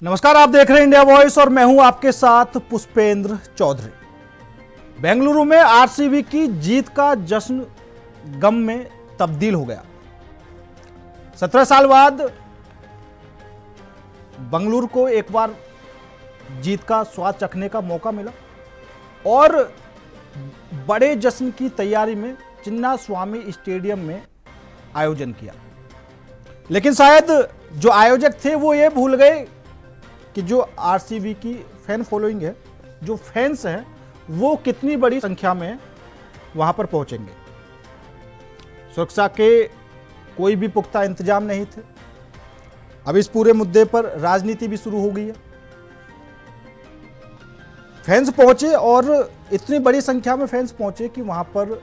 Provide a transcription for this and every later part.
नमस्कार, आप देख रहे हैं इंडिया वॉइस और मैं हूं आपके साथ पुष्पेंद्र चौधरी। बेंगलुरु में आरसीबी की जीत का जश्न गम में तब्दील हो गया। 17 साल बाद बेंगलुरु को एक बार जीत का स्वाद चखने का मौका मिला और बड़े जश्न की तैयारी में चिन्नास्वामी स्टेडियम में आयोजन किया। लेकिन शायद जो आयोजक थे वो ये भूल गए कि जो आरसीबी की फैन फॉलोइंग है, जो फैंस हैं, वो कितनी बड़ी संख्या में वहां पर पहुंचेंगे। सुरक्षा के कोई भी पुख्ता इंतजाम नहीं थे। अब इस पूरे मुद्दे पर राजनीति भी शुरू हो गई है। फैंस पहुंचे और इतनी बड़ी संख्या में फैंस पहुंचे कि वहां पर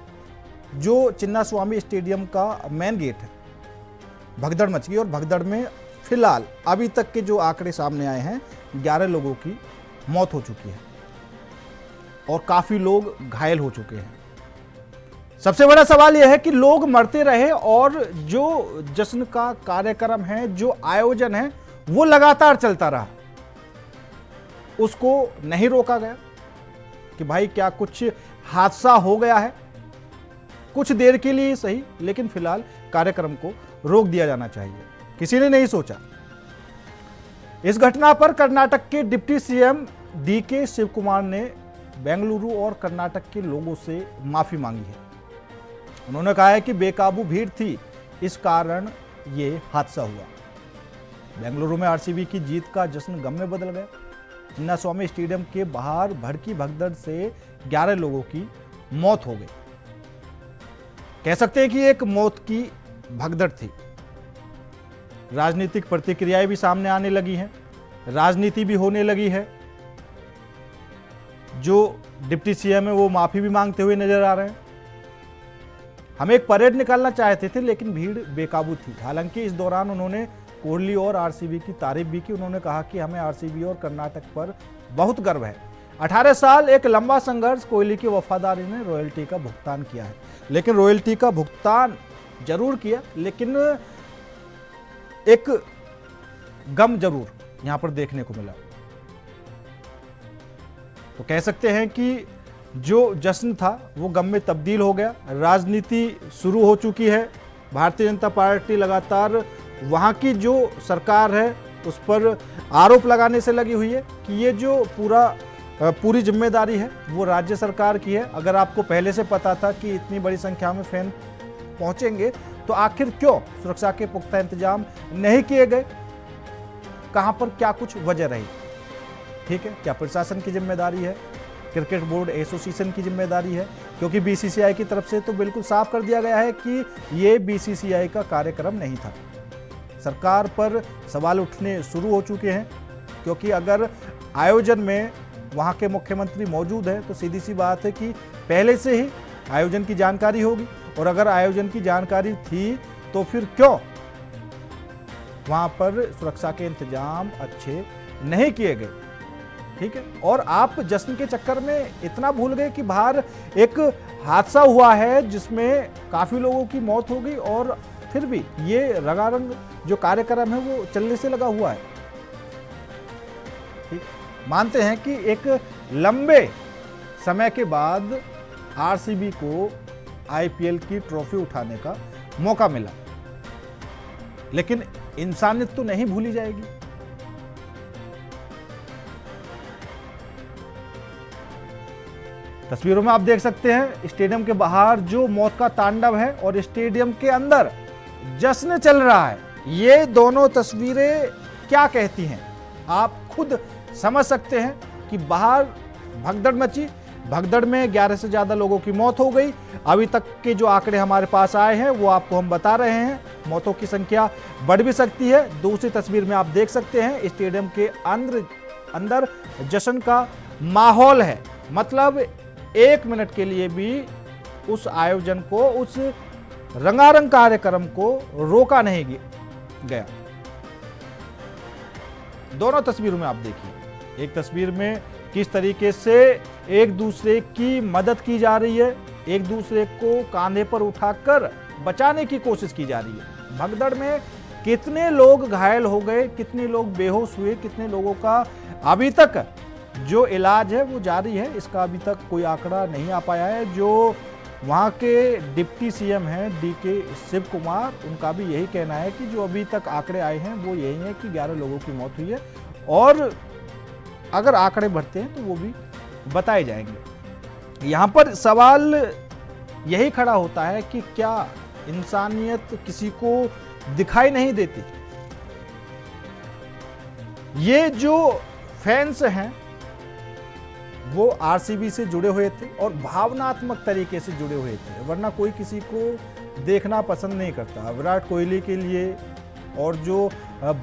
जो चिन्नास्वामी स्टेडियम का मेन गेट है, भगदड़ मच गई और भगदड़ में फिलहाल अभी तक के जो आंकड़े सामने आए हैं, 11 लोगों की मौत हो चुकी है और काफी लोग घायल हो चुके हैं। सबसे बड़ा सवाल यह है कि लोग मरते रहे और जो जश्न का कार्यक्रम है, जो आयोजन है, वो लगातार चलता रहा। उसको नहीं रोका गया कि भाई क्या कुछ हादसा हो गया है, कुछ देर के लिए सही, लेकिन फिलहाल कार्यक्रम को रोक दिया जाना चाहिए। किसी ने नहीं सोचा। इस घटना पर कर्नाटक के डिप्टी सीएम डीके शिवकुमार ने बेंगलुरु और कर्नाटक के लोगों से माफी मांगी है। उन्होंने कहा है कि बेकाबू भीड़ थी, इस कारण ये हादसा हुआ। बेंगलुरु में आरसीबी की जीत का जश्न गम में बदल गया। चिन्नास्वामी स्टेडियम के बाहर भड़की भगदड़ से 11 लोगों की मौत हो गई। कह सकते हैं कि एक मौत की भगदड़ थी। राजनीतिक प्रतिक्रियाएं भी सामने आने लगी हैं, राजनीति भी होने लगी है। जो डिप्टी सीएम है वो माफी भी मांगते हुए नजर आ रहे हैं। हम एक परेड निकालना चाहते थे लेकिन भीड़ बेकाबू थी। हालांकि इस दौरान उन्होंने कोहली और आरसीबी की तारीफ भी की। उन्होंने कहा कि हमें आरसीबी और कर्नाटक पर बहुत गर्व है। 18 साल एक लंबा संघर्ष, कोहली की वफादारी ने रॉयल्टी का भुगतान किया है। लेकिन रॉयल्टी का भुगतान जरूर किया, लेकिन एक गम जरूर यहां पर देखने को मिला। तो कह सकते हैं कि जो जश्न था वो गम में तब्दील हो गया। राजनीति शुरू हो चुकी है। भारतीय जनता पार्टी लगातार वहां की जो सरकार है उस पर आरोप लगाने से लगी हुई है कि ये जो पूरी जिम्मेदारी है वो राज्य सरकार की है। अगर आपको पहले से पता था कि इतनी बड़ी संख्या में फैन पहुंचेंगे तो आखिर क्यों सुरक्षा के पुख्ता इंतजाम नहीं किए गए? कहां पर क्या कुछ वजह रही? ठीक है, क्या प्रशासन की जिम्मेदारी है? क्रिकेट बोर्ड एसोसिएशन की जिम्मेदारी है? क्योंकि बीसीसीआई की तरफ से तो बिल्कुल साफ कर दिया गया है कि ये बीसीसीआई का कार्यक्रम नहीं था। सरकार पर सवाल उठने शुरू हो चुके हैं, क्योंकि अगर आयोजन में वहां के मुख्यमंत्री मौजूद हैं तो सीधी सी बात है कि पहले से ही आयोजन की जानकारी होगी, और अगर आयोजन की जानकारी थी तो फिर क्यों वहां पर सुरक्षा के इंतजाम अच्छे नहीं किए गए? ठीक है, और आप जश्न के चक्कर में इतना भूल गए कि बाहर एक हादसा हुआ है जिसमें काफी लोगों की मौत हो गई और फिर भी ये रंगारंग जो कार्यक्रम है वो चलने से लगा हुआ है। ठीक, मानते हैं कि एक लंबे समय के बाद आरसीबी को आईपीएल की ट्रॉफी उठाने का मौका मिला, लेकिन इंसानियत तो नहीं भूली जाएगी। तस्वीरों में आप देख सकते हैं स्टेडियम के बाहर जो मौत का तांडव है और स्टेडियम के अंदर जश्न चल रहा है। ये दोनों तस्वीरें क्या कहती हैं आप खुद समझ सकते हैं कि बाहर भगदड़ मची, भगदड़ में 11 से ज्यादा लोगों की मौत हो गई। अभी तक के जो आंकड़े हमारे पास आए हैं वो आपको हम बता रहे हैं। मौतों की संख्या बढ़ भी सकती है। दूसरी तस्वीर में आप देख सकते हैं स्टेडियम के अंदर जश्न का माहौल है। मतलब 1 मिनट के लिए भी उस आयोजन को, उस रंगारंग कार्यक्रम को रोका नहीं गया। दोनों तस्वीरों में आप देखिए, एक तस्वीर में किस तरीके से एक दूसरे की मदद की जा रही है, एक दूसरे को कांधे पर उठाकर बचाने की कोशिश की जा रही है। भगदड़ में कितने लोग घायल हो गए, कितने लोग बेहोश हुए, कितने लोगों का अभी तक जो इलाज है वो जारी है, इसका अभी तक कोई आंकड़ा नहीं आ पाया है। जो वहाँ के डिप्टी सीएम हैं डीके शिव कुमार, उनका भी यही कहना है कि जो अभी तक आंकड़े आए हैं वो यही है कि 11 लोगों की मौत हुई है और अगर आंकड़े बढ़ते हैं तो वो भी बताए जाएंगे। यहाँ पर सवाल यही खड़ा होता है कि क्या इंसानियत किसी को दिखाई नहीं देती? ये जो फैंस हैं वो आरसीबी से जुड़े हुए थे और भावनात्मक तरीके से जुड़े हुए थे, वरना कोई किसी को देखना पसंद नहीं करता। विराट कोहली के लिए और जो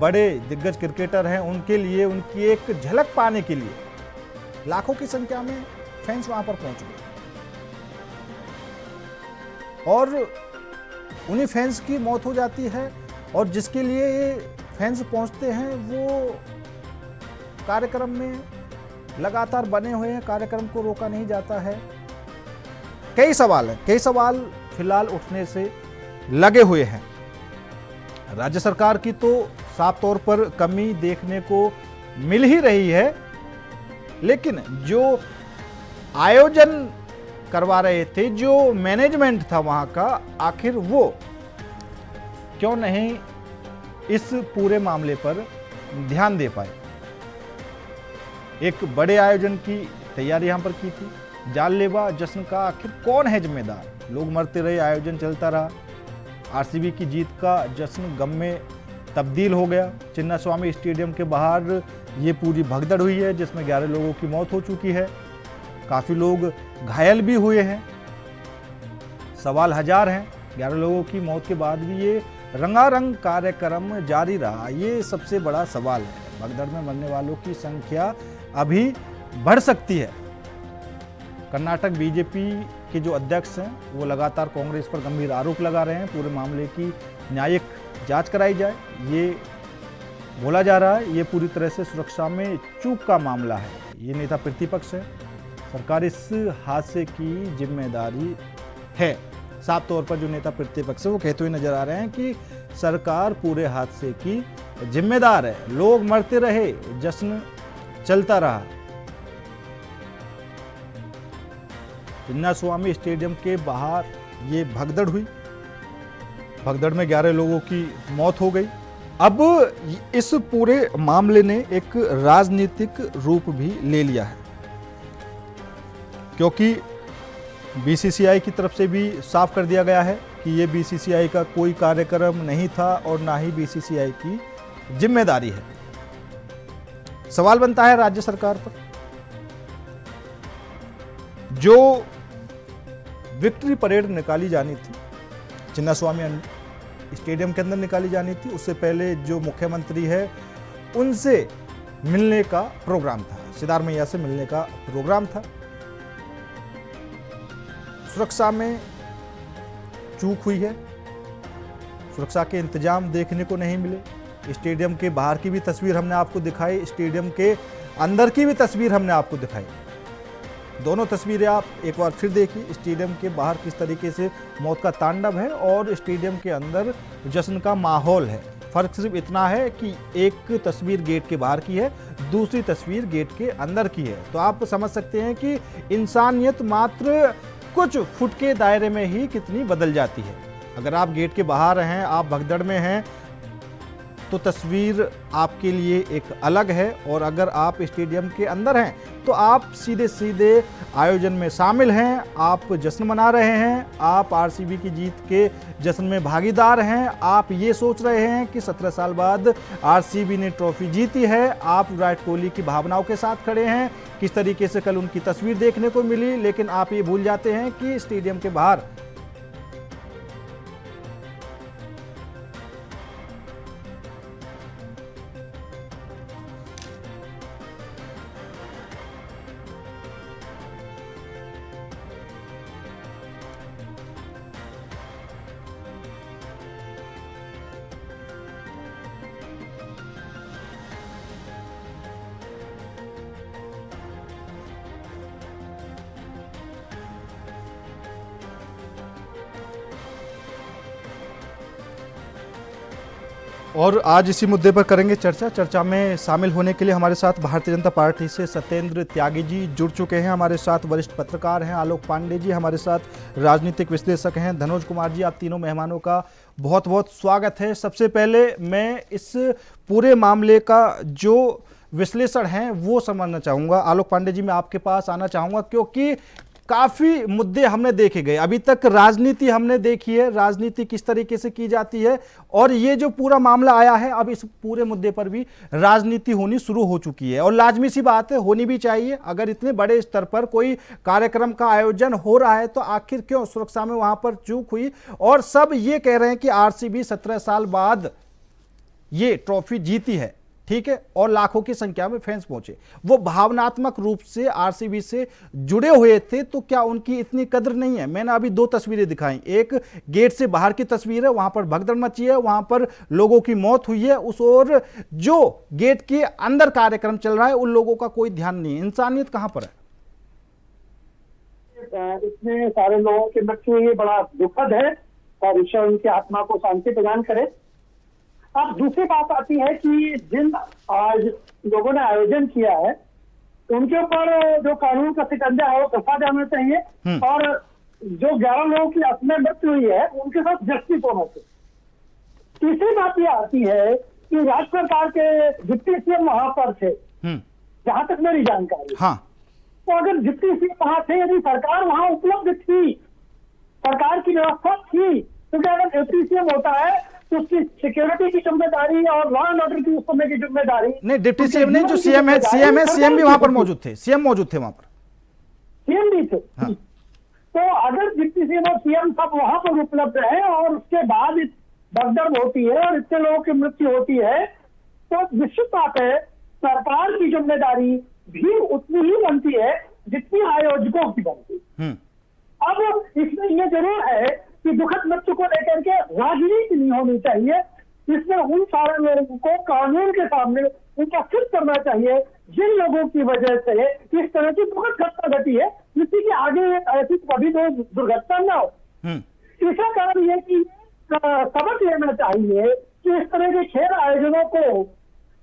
बड़े दिग्गज क्रिकेटर हैं उनके लिए, उनकी एक झलक पाने के लिए लाखों की संख्या में फैंस वहां पर पहुंच गए और उन्हीं फैंस की मौत हो जाती है और जिसके लिए ये फैंस पहुंचते हैं वो कार्यक्रम में लगातार बने हुए हैं, कार्यक्रम को रोका नहीं जाता है। कई सवाल फिलहाल उठने से लगे हुए हैं। राज्य सरकार की तो साफ तौर पर कमी देखने को मिल ही रही है, लेकिन जो आयोजन करवा रहे थे, जो मैनेजमेंट था वहां का, आखिर वो क्यों नहीं इस पूरे मामले पर ध्यान दे पाए? एक बड़े आयोजन की तैयारी यहां पर की थी, जानलेवा जश्न का आखिर कौन है जिम्मेदार? लोग मरते रहे, आयोजन चलता रहा, आरसीबी की जीत का जश्न गम में तब्दील हो गया। चिन्नास्वामी स्टेडियम के बाहर ये पूरी भगदड़ हुई है जिसमें 11 लोगों की मौत हो चुकी है, काफ़ी लोग घायल भी हुए हैं, सवाल हजार हैं। 11 लोगों की मौत के बाद भी ये रंगारंग कार्यक्रम जारी रहा, ये सबसे बड़ा सवाल है। भगदड़ में मरने वालों की संख्या अभी बढ़ सकती है। कर्नाटक बीजेपी के जो अध्यक्ष हैं वो लगातार कांग्रेस पर गंभीर आरोप लगा रहे हैं, पूरे मामले की न्यायिक जांच कराई जाए। ये बोला जा रहा है ये पूरी तरह से सुरक्षा में चूक का मामला है। ये नेता प्रतिपक्ष है, सरकार इस हादसे की जिम्मेदारी है। साफ तौर पर जो नेता प्रतिपक्ष है वो कहते हुए नजर आ रहे हैं कि सरकार पूरे हादसे की जिम्मेदार है। लोग मरते रहे, जश्न चलता रहा। चिन्नास्वामी स्टेडियम के बाहर ये भगदड़ हुई, भगदड़ में 11 लोगों की मौत हो गई। अब इस पूरे मामले ने एक राजनीतिक रूप भी ले लिया है, क्योंकि बीसीसीआई की तरफ से भी साफ कर दिया गया है कि ये बीसीसीआई का कोई कार्यक्रम नहीं था और ना ही बीसीसीआई की जिम्मेदारी है। सवाल बनता है राज्य सरकार पर। जो विक्ट्री परेड निकाली जानी थी चिन्नास्वामी स्टेडियम के अंदर निकाली जानी थी, उससे पहले जो मुख्यमंत्री है उनसे मिलने का प्रोग्राम था, सिद्धारमैया से मिलने का प्रोग्राम था। सुरक्षा में चूक हुई है, सुरक्षा के इंतजाम देखने को नहीं मिले। स्टेडियम के बाहर की भी तस्वीर हमने आपको दिखाई, स्टेडियम के अंदर की भी तस्वीर हमने आपको दिखाई। दोनों तस्वीरें आप एक बार फिर देखिए, स्टेडियम के बाहर किस तरीके से मौत का तांडव है और स्टेडियम के अंदर जश्न का माहौल है। फर्क सिर्फ इतना है कि एक तस्वीर गेट के बाहर की है, दूसरी तस्वीर गेट के अंदर की है। तो आप समझ सकते हैं कि इंसानियत मात्र कुछ फुट के दायरे में ही कितनी बदल जाती है। अगर आप गेट के बाहर हैं, आप भगदड़ में हैं, तो तस्वीर आपके लिए एक अलग है, और अगर आप स्टेडियम के अंदर हैं तो आप सीधे सीधे आयोजन में शामिल हैं, आप जश्न मना रहे हैं, आप आरसीबी की जीत के जश्न में भागीदार हैं। आप ये सोच रहे हैं कि 17 साल बाद आरसीबी ने ट्रॉफी जीती है। आप विराट कोहली की भावनाओं के साथ खड़े हैं, किस तरीके से कल उनकी तस्वीर देखने को मिली, लेकिन आप ये भूल जाते हैं कि स्टेडियम के बाहर और आज इसी मुद्दे पर करेंगे चर्चा। चर्चा में शामिल होने के लिए हमारे साथ भारतीय जनता पार्टी से सत्येंद्र त्यागी जी जुड़ चुके हैं। हमारे साथ वरिष्ठ पत्रकार हैं आलोक पांडे जी, हमारे साथ राजनीतिक विश्लेषक हैं धनोज कुमार जी। आप तीनों मेहमानों का बहुत बहुत स्वागत है। सबसे पहले मैं इस पूरे मामले का जो विश्लेषण है वो समझना चाहूँगा। आलोक पांडे जी, मैं आपके पास आना चाहूँगा क्योंकि काफ़ी मुद्दे हमने देखे गए। अभी तक राजनीति हमने देखी है, राजनीति किस तरीके से की जाती है, और ये जो पूरा मामला आया है अब इस पूरे मुद्दे पर भी राजनीति होनी शुरू हो चुकी है। और लाजमी सी बात है, होनी भी चाहिए। अगर इतने बड़े स्तर पर कोई कार्यक्रम का आयोजन हो रहा है तो आखिर क्यों सुरक्षा में वहां पर चूक हुई। और सब ये कह रहे हैं कि आरसीबी 17 साल बाद ये ट्रॉफी जीती है, ठीक है, और लाखों की संख्या में फैंस पहुंचे। वो भावनात्मक रूप से आरसीबी से जुड़े हुए थे, तो क्या उनकी इतनी कद्र नहीं है? मैंने अभी दो तस्वीरें दिखाई, एक गेट से बाहर की तस्वीर है, वहां पर भगदड़ मची है, वहां पर लोगों की मौत हुई है। उस और जो गेट के अंदर कार्यक्रम चल रहा है उन लोगों का कोई ध्यान नहीं है। इंसानियत कहां पर है? इतने सारे लोगों की मृत्यु ये बड़ा दुखद है और ईश्वर उनकी आत्मा को शांति प्रदान करे। अब दूसरी बात आती है कि जिन आज लोगों ने आयोजन किया है उनके ऊपर जो कानून का शिकंजा है वो कसा जाना चाहिए, और जो 11 लोगों की असमय मृत्यु हुई है उनके साथ जस्टिस होना चाहिए। तीसरी बात ये आती है कि राज्य सरकार के डिप्टी सीएम वहां पर थे, जहां तक मेरी जानकारी। हाँ। तो अगर डिप्टी सीएम वहां थे, यदि सरकार वहां उपलब्ध थी, सरकार की व्यवस्था थी, क्योंकि अगर डिप्टी सीएम होता है तो उसकी सिक्योरिटी की जिम्मेदारी और लॉ एंड ऑर्डर की उस समय की जिम्मेदारी नहीं, डिप्टी सीएम नहीं, जो सीएम है, सीएम भी वहां पर मौजूद थे, सीएम मौजूद थे वहां पर, सीएम भी थे। हाँ। तो अगर डिप्टी सीएम और सीएम सब वहां पर उपलब्ध है और उसके बाद भगदड़ होती है और इतने लोगों की मृत्यु होती है, तो निश्चित बात है सरकार की जिम्मेदारी भी उतनी ही बनती है जितनी आयोजकों की बनती है। अब इसमें यह जरूर है कि दुखद मृत्यु को लेकर के राजनीति नहीं होनी चाहिए। इसमें उन सारे लोगों को कानून के सामने उपस्थित करना चाहिए जिन लोगों की वजह से इस तरह की दुखद घटना घटी है, जिससे कि आगे ऐसी कभी दुर्घटना न हो। इसका कारण यह कि सबक लेना चाहिए कि इस तरह के खेल आयोजनों को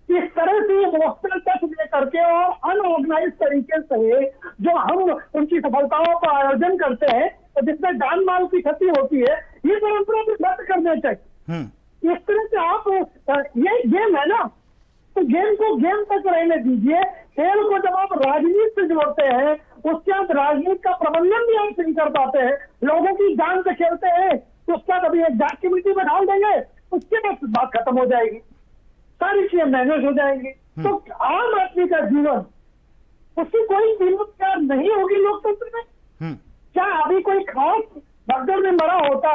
इस तरह से इमोशनल टच दे करके और अनऑर्गेनाइज तरीके से जो हम उनकी सफलताओं का आयोजन करते हैं तो जिसमें जान माल की क्षति होती है, ये परंपरा भी बंद करना चाहिए। इस तरह से आप ये गेम है ना, तो गेम को गेम तक रहने दीजिए। खेल को जब आप राजनीति से जोड़ते हैं, उसके बाद राजनीति का प्रबंधन भी आप नहीं कर पाते हैं, लोगों की जान से खेलते हैं, तो उसके बाद अभी एक जांच कमेटी में डाल देंगे, उसके बाद बात खत्म हो जाएगी, सारी चीजें मैनेज हो जाएंगी। तो आम आदमी का जीवन, उसकी कोई कीमत क्या नहीं होगी लोकतंत्र में? क्या अभी कोई खास भगदड़ में मरा होता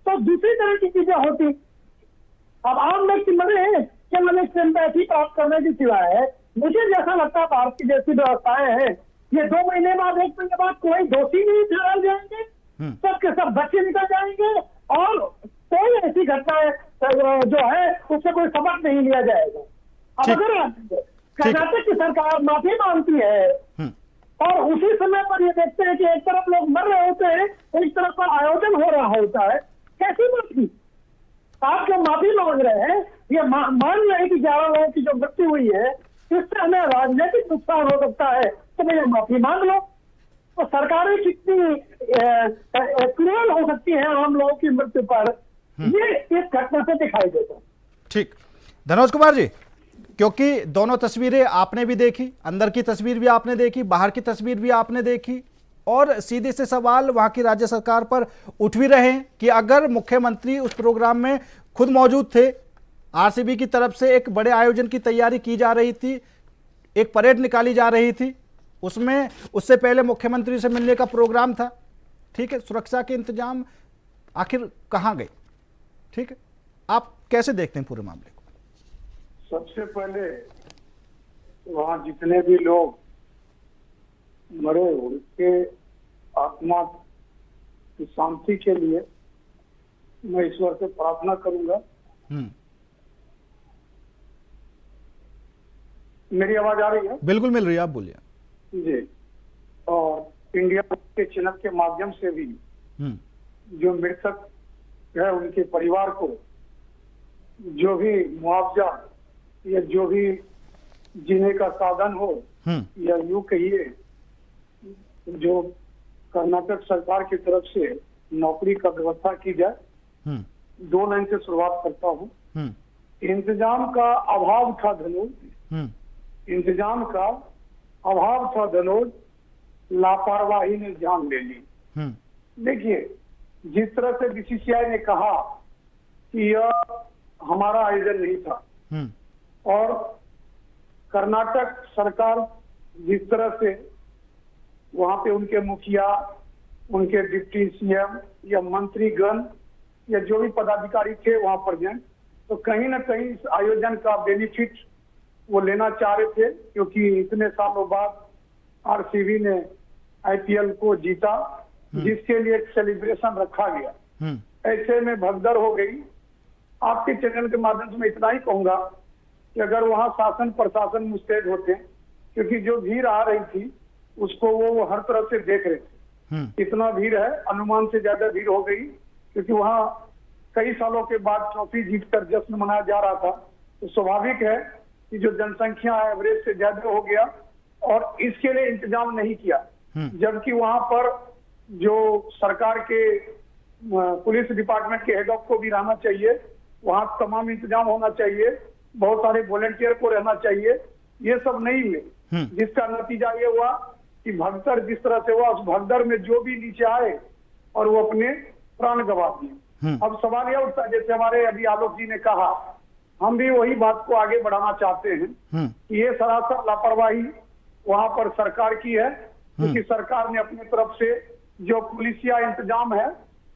तो दूसरी तरह की चीजें होती। अब आम व्यक्ति मरे क्या मैंने सिंपैथी प्राप्त करने की सिवाय है, मुझे जैसा लगता है भारत की जैसी व्यवस्थाएं हैं, ये 2 महीने बाद 1 महीने बाद कोई दोषी नहीं ठहराए जाएंगे, सबके सब बच्चे निकल जाएंगे और कोई ऐसी घटना जो है उससे कोई सबक नहीं लिया जाएगा। अब अगर कर्नाटक की सरकार माफी मांगती है और उसी समय पर ये देखते हैं कि एक तरफ लोग मर रहे होते हैं, एक तरफ पर आयोजन हो रहा होता है, कैसी माफी? आप जो माफी मांग रहे हैं, ये मान रहे हैं कि 11 लोगों की जो मृत्यु हुई है इससे हमें राजनीतिक नुकसान हो सकता है, तो भैया माफी मांग लो। तो सरकारें कितनी क्रूअल हो सकती है आम लोगों की मृत्यु पर, ये इस घटना से दिखाई देता है। ठीक, धनोज कुमार जी, क्योंकि दोनों तस्वीरें आपने भी देखी, अंदर की तस्वीर भी आपने देखी, बाहर की तस्वीर भी आपने देखी, और सीधे से सवाल वहां की राज्य सरकार पर उठ भी रहे हैं कि अगर मुख्यमंत्री उस प्रोग्राम में खुद मौजूद थे, आरसीबी की तरफ से एक बड़े आयोजन की तैयारी की जा रही थी, एक परेड निकाली जा रही थी, उसमें उससे पहले मुख्यमंत्री से मिलने का प्रोग्राम था, ठीक है, सुरक्षा के इंतजाम आखिर कहाँ गए? ठीक है, आप कैसे देखते हैं पूरे मामले को? सबसे पहले वहां जितने भी लोग मरे उनके आत्मा की शांति के लिए मैं ईश्वर से प्रार्थना करूंगा। मेरी आवाज आ रही है? बिल्कुल मिल रही है, आप बोलिए जी। और इंडिया के चैनल के माध्यम से भी जो मृतक है उनके परिवार को जो भी मुआवजा या जो भी जीने का साधन हो, या यूं कहिए जो कर्नाटक सरकार की तरफ से नौकरी का व्यवस्था की जाए। 2 लाइन से शुरुआत करता हूँ। इंतजाम का अभाव था धनोज, इंतजाम का अभाव था धनोज, लापरवाही ने जान ले ली। देखिए, जिस तरह से बीसीसीआई ने कहा कि यह हमारा आयोजन नहीं था, और कर्नाटक सरकार जिस तरह से वहां पे उनके मुखिया, उनके डिप्टी सीएम या मंत्रीगण या जो भी पदाधिकारी थे वहां पर जाए, तो कहीं ना कहीं इस आयोजन का बेनिफिट वो लेना चाह रहे थे, क्योंकि इतने सालों बाद आरसीबी ने आईपीएल को जीता, जिसके लिए एक सेलिब्रेशन रखा गया। ऐसे में भगदड़ हो गई। आपके चैनल के माध्यम से मैं इतना ही कहूंगा कि अगर वहां शासन प्रशासन मुस्तैद होते, क्योंकि जो भीड़ आ रही थी उसको वो हर तरफ से देख रहे थे। इतना भीड़ है, अनुमान से ज्यादा भीड़ हो गई, क्योंकि वहां कई सालों के बाद ट्रॉफी जीतकर जश्न मनाया जा रहा था। तो स्वाभाविक है कि जो जनसंख्या है एवरेज से ज्यादा हो गया, और इसके लिए इंतजाम नहीं किया। जबकि वहां पर जो सरकार के पुलिस डिपार्टमेंट के हेड ऑफ को भी रहना चाहिए, वहां तमाम इंतजाम होना चाहिए, बहुत सारे वॉलंटियर को रहना चाहिए, ये सब नहीं हुए, जिसका नतीजा ये हुआ कि भगदड़ जिस तरह से हुआ, उस भगदड़ में जो भी नीचे आए और वो अपने प्राण गंवा दिए। अब सवाल यह उठता है, जैसे हमारे अभी आलोक जी ने कहा, हम भी वही बात को आगे बढ़ाना चाहते हैं कि ये सरासर लापरवाही वहां पर सरकार की है, क्योंकि सरकार ने अपनी तरफ से जो पुलिसिया इंतजाम है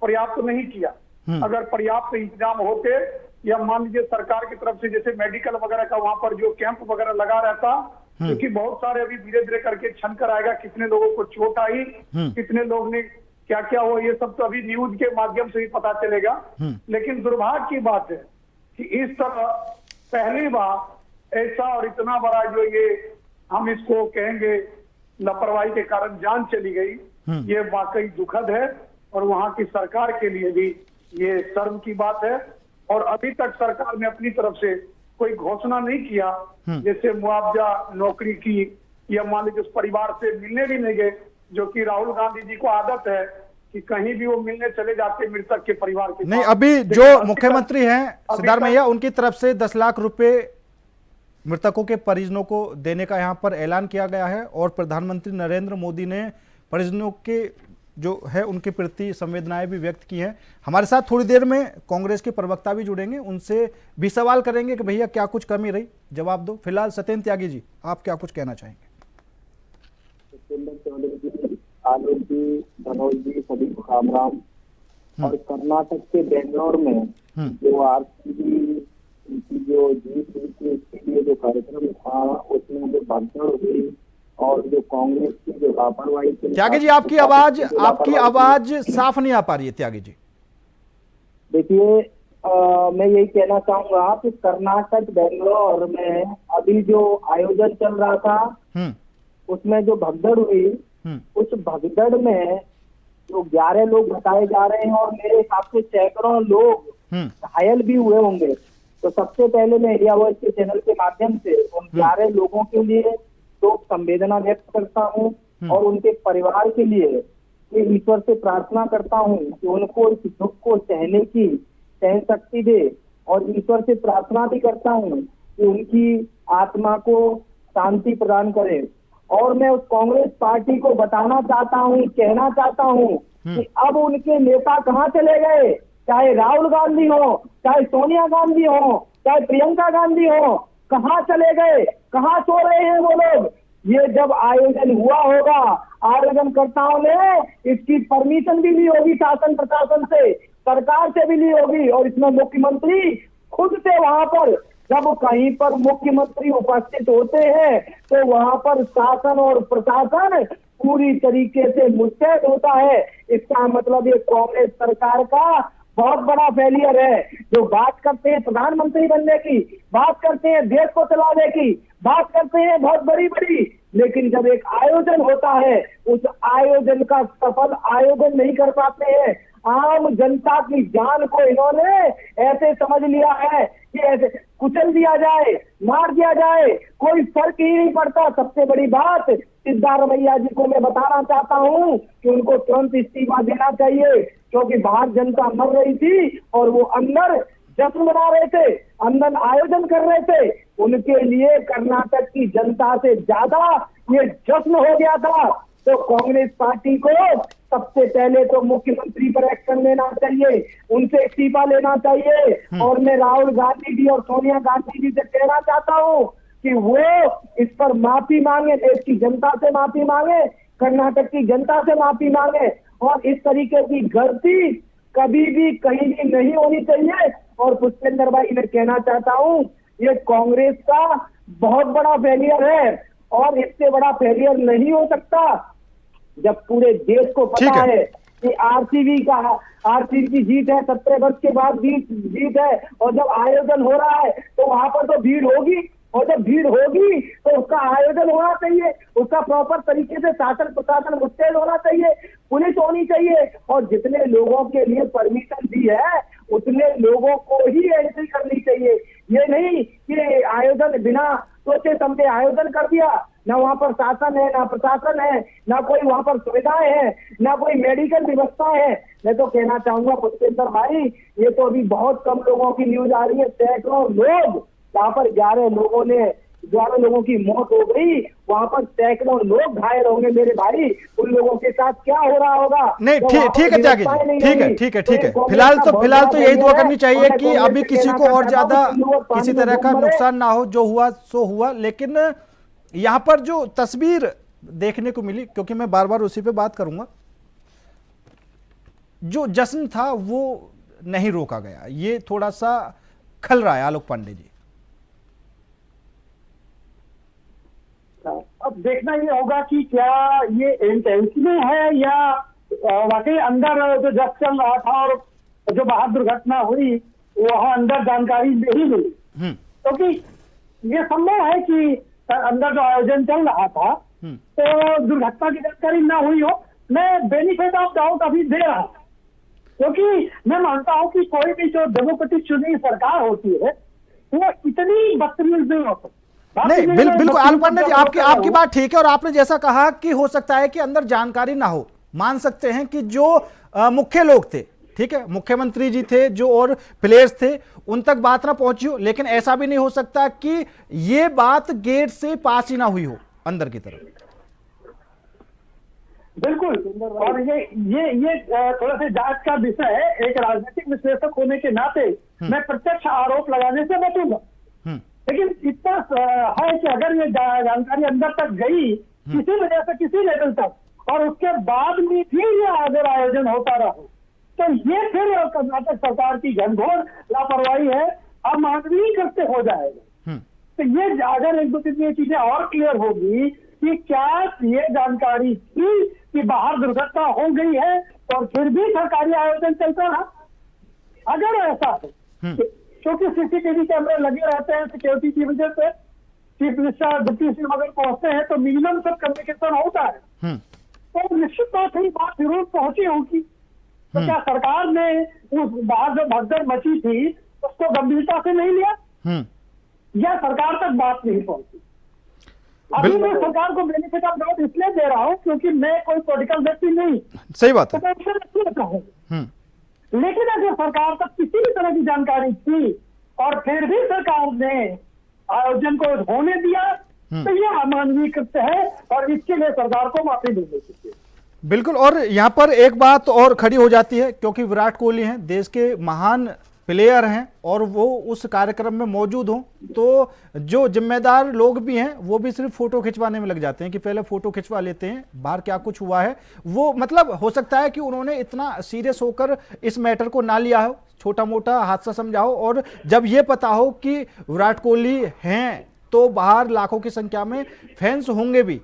पर्याप्त नहीं किया। अगर पर्याप्त इंतजाम होते, या मान लीजिए सरकार की तरफ से जैसे मेडिकल वगैरह का वहां पर जो कैंप वगैरह लगा रहता, क्योंकि बहुत सारे अभी धीरे धीरे करके छन कर आएगा, कितने लोगों को चोट आई, कितने लोग ने क्या क्या हो, ये सब तो अभी न्यूज के माध्यम से ही पता चलेगा। लेकिन दुर्भाग्य की बात है कि इस तरह पहली बार ऐसा और इतना बड़ा जो ये हम इसको कहेंगे लापरवाही के कारण जान चली गई, ये वाकई दुखद है, और वहां की सरकार के लिए भी ये शर्म की बात है। और अभी तक सरकार ने अपनी तरफ से कोई घोषणा नहीं किया, जैसे मुआवजा, नौकरी की, या मान लीजिए उस परिवार से मिलने भी नहीं गए, जो कि राहुल गांधी जी को आदत है कि कहीं भी वो मिलने चले जाते मृतक के परिवार के। नहीं, अभी जो मुख्यमंत्री हैं सिद्धारमैया, उनकी तरफ से 10 लाख रुपए मृतकों के परिजनों को देने का यहां पर ऐलान किया गया है, और प्रधानमंत्री नरेंद्र मोदी ने परिजनों के जो है उनके प्रति संवेदनाएं भी व्यक्त की हैं। हमारे साथ थोड़ी देर में कांग्रेस के प्रवक्ता भी जुड़ेंगे, उनसे भी सवाल करेंगे कि भैया क्या कुछ कमी रही, जवाब दो। फिलहाल सत्येंद्र त्यागी जी, आप क्या कुछ कहना चाहेंगे? आलोक जी, धनोज जी, सभी को राम राम। और कर्नाटक के बेंगलोर में जो आरसीबी की जो जीत हुई थी, उसके लिए जो कार्यक्रम था, उसमें जो भगदड़ हुई और जो कांग्रेस की जो लापरवाही थी। त्यागी जी, आपकी आवाज साफ नहीं आ पा रही है त्यागी जी। देखिए, मैं यही कहना चाहूंगा कि कर्नाटक बेंगलोर में अभी जो आयोजन चल रहा था, उसमें जो भगदड़ हुई, उस भगदड़ में जो 11 लोग बताए जा रहे हैं, और मेरे हिसाब से सैकड़ों लोग घायल भी हुए होंगे। तो सबसे पहले मैं इंडिया वॉइस के चैनल के माध्यम से उन 11 लोगों के लिए तो संवेदना व्यक्त करता हूँ, और उनके परिवार के लिए ईश्वर से प्रार्थना करता हूँ कि उनको इस दुख को सहन शक्ति दे, और ईश्वर से प्रार्थना भी करता हूँ कि उनकी आत्मा को शांति प्रदान करे। और मैं उस कांग्रेस पार्टी को बताना चाहता हूँ, कहना चाहता हूँ कि अब उनके नेता कहाँ चले गए, चाहे राहुल गांधी हो, चाहे सोनिया गांधी हो, चाहे प्रियंका गांधी हो, कहाँ चले गए, कहाँ सो रहे हैं वो लोग? ये जब आयोजन हुआ होगा, आयोजनकर्ताओं ने इसकी परमिशन भी ली होगी, शासन प्रशासन से, सरकार से भी ली होगी, और इसमें मुख्यमंत्री खुद से वहां पर, जब कहीं पर मुख्यमंत्री उपस्थित होते हैं तो वहां पर शासन और प्रशासन पूरी तरीके से मुस्तैद होता है। इसका मतलब ये कांग्रेस सरकार का बहुत बड़ा फेलियर है। जो बात करते हैं प्रधानमंत्री बनने की, बात करते हैं देश को चलाने की, बात करते हैं बहुत बड़ी बड़ी, लेकिन जब एक आयोजन होता है, उस आयोजन का सफल आयोजन नहीं कर पाते हैं। आम जनता की जान को इन्होंने ऐसे समझ लिया है कि ऐसे कुचल दिया जाए, मार दिया जाए, कोई फर्क ही नहीं पड़ता। सबसे बड़ी बात सिद्धारमैया जी को मैं बताना चाहता हूं कि उनको तुरंत इस्तीफा देना चाहिए, क्योंकि बाहर जनता मर रही थी और वो अंदर जश्न मना रहे थे, अंदर आयोजन कर रहे थे। उनके लिए कर्नाटक की जनता से ज्यादा ये जश्न हो गया था। तो कांग्रेस पार्टी को सबसे पहले तो मुख्यमंत्री पर एक्शन लेना चाहिए, उनसे इस्तीफा लेना चाहिए। और मैं राहुल गांधी जी और सोनिया गांधी जी से कहना चाहता हूं कि वो इस पर माफी मांगे, देश की जनता से माफी मांगे, कर्नाटक की जनता से माफी मांगे। और इस तरीके की गलती कभी भी कहीं भी नहीं होनी चाहिए। और पुष्पेंद्र भाई, मैं कहना चाहता हूं ये कांग्रेस का बहुत बड़ा फेलियर है और इससे बड़ा फेलियर नहीं हो सकता जब पूरे देश को पता है कि आरसीबी की जीत है, 17 वर्ष के बाद जीत है। और जब आयोजन हो रहा है तो वहां पर तो भीड़ होगी, और जब भीड़ होगी तो उसका आयोजन होना चाहिए, उसका प्रॉपर तरीके से शासन प्रशासन मुस्तैद होना चाहिए, पुलिस होनी चाहिए। और जितने लोगों के लिए परमिशन दी है उतने लोगों को ही एंट्री करनी चाहिए। ये नहीं कि आयोजन बिना सोचे समझे आयोजन कर दिया, ना वहां पर शासन है, ना प्रशासन है, ना कोई वहां पर सुविधाएं हैं, ना कोई मेडिकल व्यवस्था है। मैं तो कहना चाहूंगा पुष्पेंद्र भाई, ये तो अभी बहुत कम लोगों की न्यूज आ रही है, सैकड़ों लोग, जहाँ पर 11 लोगों की मौत हो गई, वहां पर सैकड़ों लोग घायल होंगे मेरे भाई। उन लोगों के साथ क्या हो रहा होगा? नहीं, ठीक है त्यागी जी, ठीक है। फिलहाल तो यही दुआ करनी चाहिए कि अभी किसी को और ज्यादा किसी तरह का नुकसान ना हो, जो हुआ सो हुआ। लेकिन यहाँ पर जो तस्वीर देखने को मिली, क्योंकि मैं बार बार उसी पे बात करूंगा, जो जश्न था वो नहीं रोका गया, ये थोड़ा सा खल रहा है आलोक पांडे जी। अब देखना ये होगा कि क्या ये इंटेंशनल है या वाकई अंदर जो जब चल रहा था और जो बाहर दुर्घटना हुई वहां अंदर जानकारी नहीं मिली। क्योंकि ये संभव है कि अंदर जो आयोजन चल रहा था तो दुर्घटना की जानकारी ना हुई हो। मैं बेनिफिट ऑफ डाउट अभी दे रहा हूं, क्योंकि मैं मानता हूं कि कोई भी जो डेमोक्रेटिक चुनी सरकार होती है वो इतनी बदतमीज नहीं हो सकती। नहीं, बिल्कुल आलोक पांडे जी, आपकी बात ठीक है। और आपने जैसा कहा कि हो सकता है कि अंदर जानकारी ना हो, मान सकते हैं कि जो मुख्य लोग थे, ठीक है, मुख्यमंत्री जी थे जो और प्लेयर्स थे, उन तक बात ना पहुंची हो। लेकिन ऐसा भी नहीं हो सकता कि ये बात गेट से पास ही ना हुई हो अंदर की तरफ। बिल्कुल। और ये थोड़ा सा जांच का विषय है। एक राजनीतिक विश्लेषक होने के नाते मैं प्रत्यक्ष आरोप लगाने से बचूंगा, लेकिन इतना है कि अगर ये जानकारी अंदर तक गई किसी वजह से किसी लेवल तक, और उसके बाद में फिर ये अगर आयोजन होता रहा, तो ये फिर कर्नाटक सरकार की घनघोर लापरवाही है, अमानवीय कृत्य हो जाएगा। तो ये अगर एक दो तीन ये चीजें और क्लियर होगी कि क्या ये जानकारी थी कि बाहर दुर्घटना हो गई है और फिर भी सरकारी आयोजन चलता रहा, अगर ऐसा है, क्योंकि सीसीटीवी कैमरे लगे रहते हैं सिक्योरिटी की वजह से, चीफ मिनिस्टर डिप्टी सीएम अगर पहुंचते हैं तो मिनिमम सब कम्युनिकेशन होता है, तो निश्चित बात है बात जरूर पहुंची होगी। तो क्या सरकार ने उस बाहर जो भगदड़ मची थी उसको गंभीरता से नहीं लिया, या सरकार तक बात नहीं पहुंची? अभी मैं सरकार को बेनिफिट ऑफ डाउट इसलिए दे रहा हूं क्योंकि मैं कोई पॉलिटिकल व्यक्ति नहीं, सही बात है, तो मैं इससे नहीं कहूँ। लेकिन अगर सरकार तक किसी भी तरह की जानकारी थी और फिर भी सरकार ने आयोजन को होने दिया, तो ये अमानवीय कृत्य है और इसके लिए सरकार को माफी लेनी चाहिए। बिल्कुल। और यहाँ पर एक बात और खड़ी हो जाती है, क्योंकि विराट कोहली हैं, देश के महान प्लेयर हैं, और वो उस कार्यक्रम में मौजूद हों, तो जो जिम्मेदार लोग भी हैं वो भी सिर्फ फोटो खिंचवाने में लग जाते हैं कि पहले फोटो खिंचवा लेते हैं, बाहर क्या कुछ हुआ है वो, मतलब हो सकता है कि उन्होंने इतना सीरियस होकर इस मैटर को ना लिया हो, छोटा मोटा हादसा समझा हो। और जब ये पता हो कि विराट कोहली हैं तो बाहर लाखों की संख्या में फैंस होंगे भी।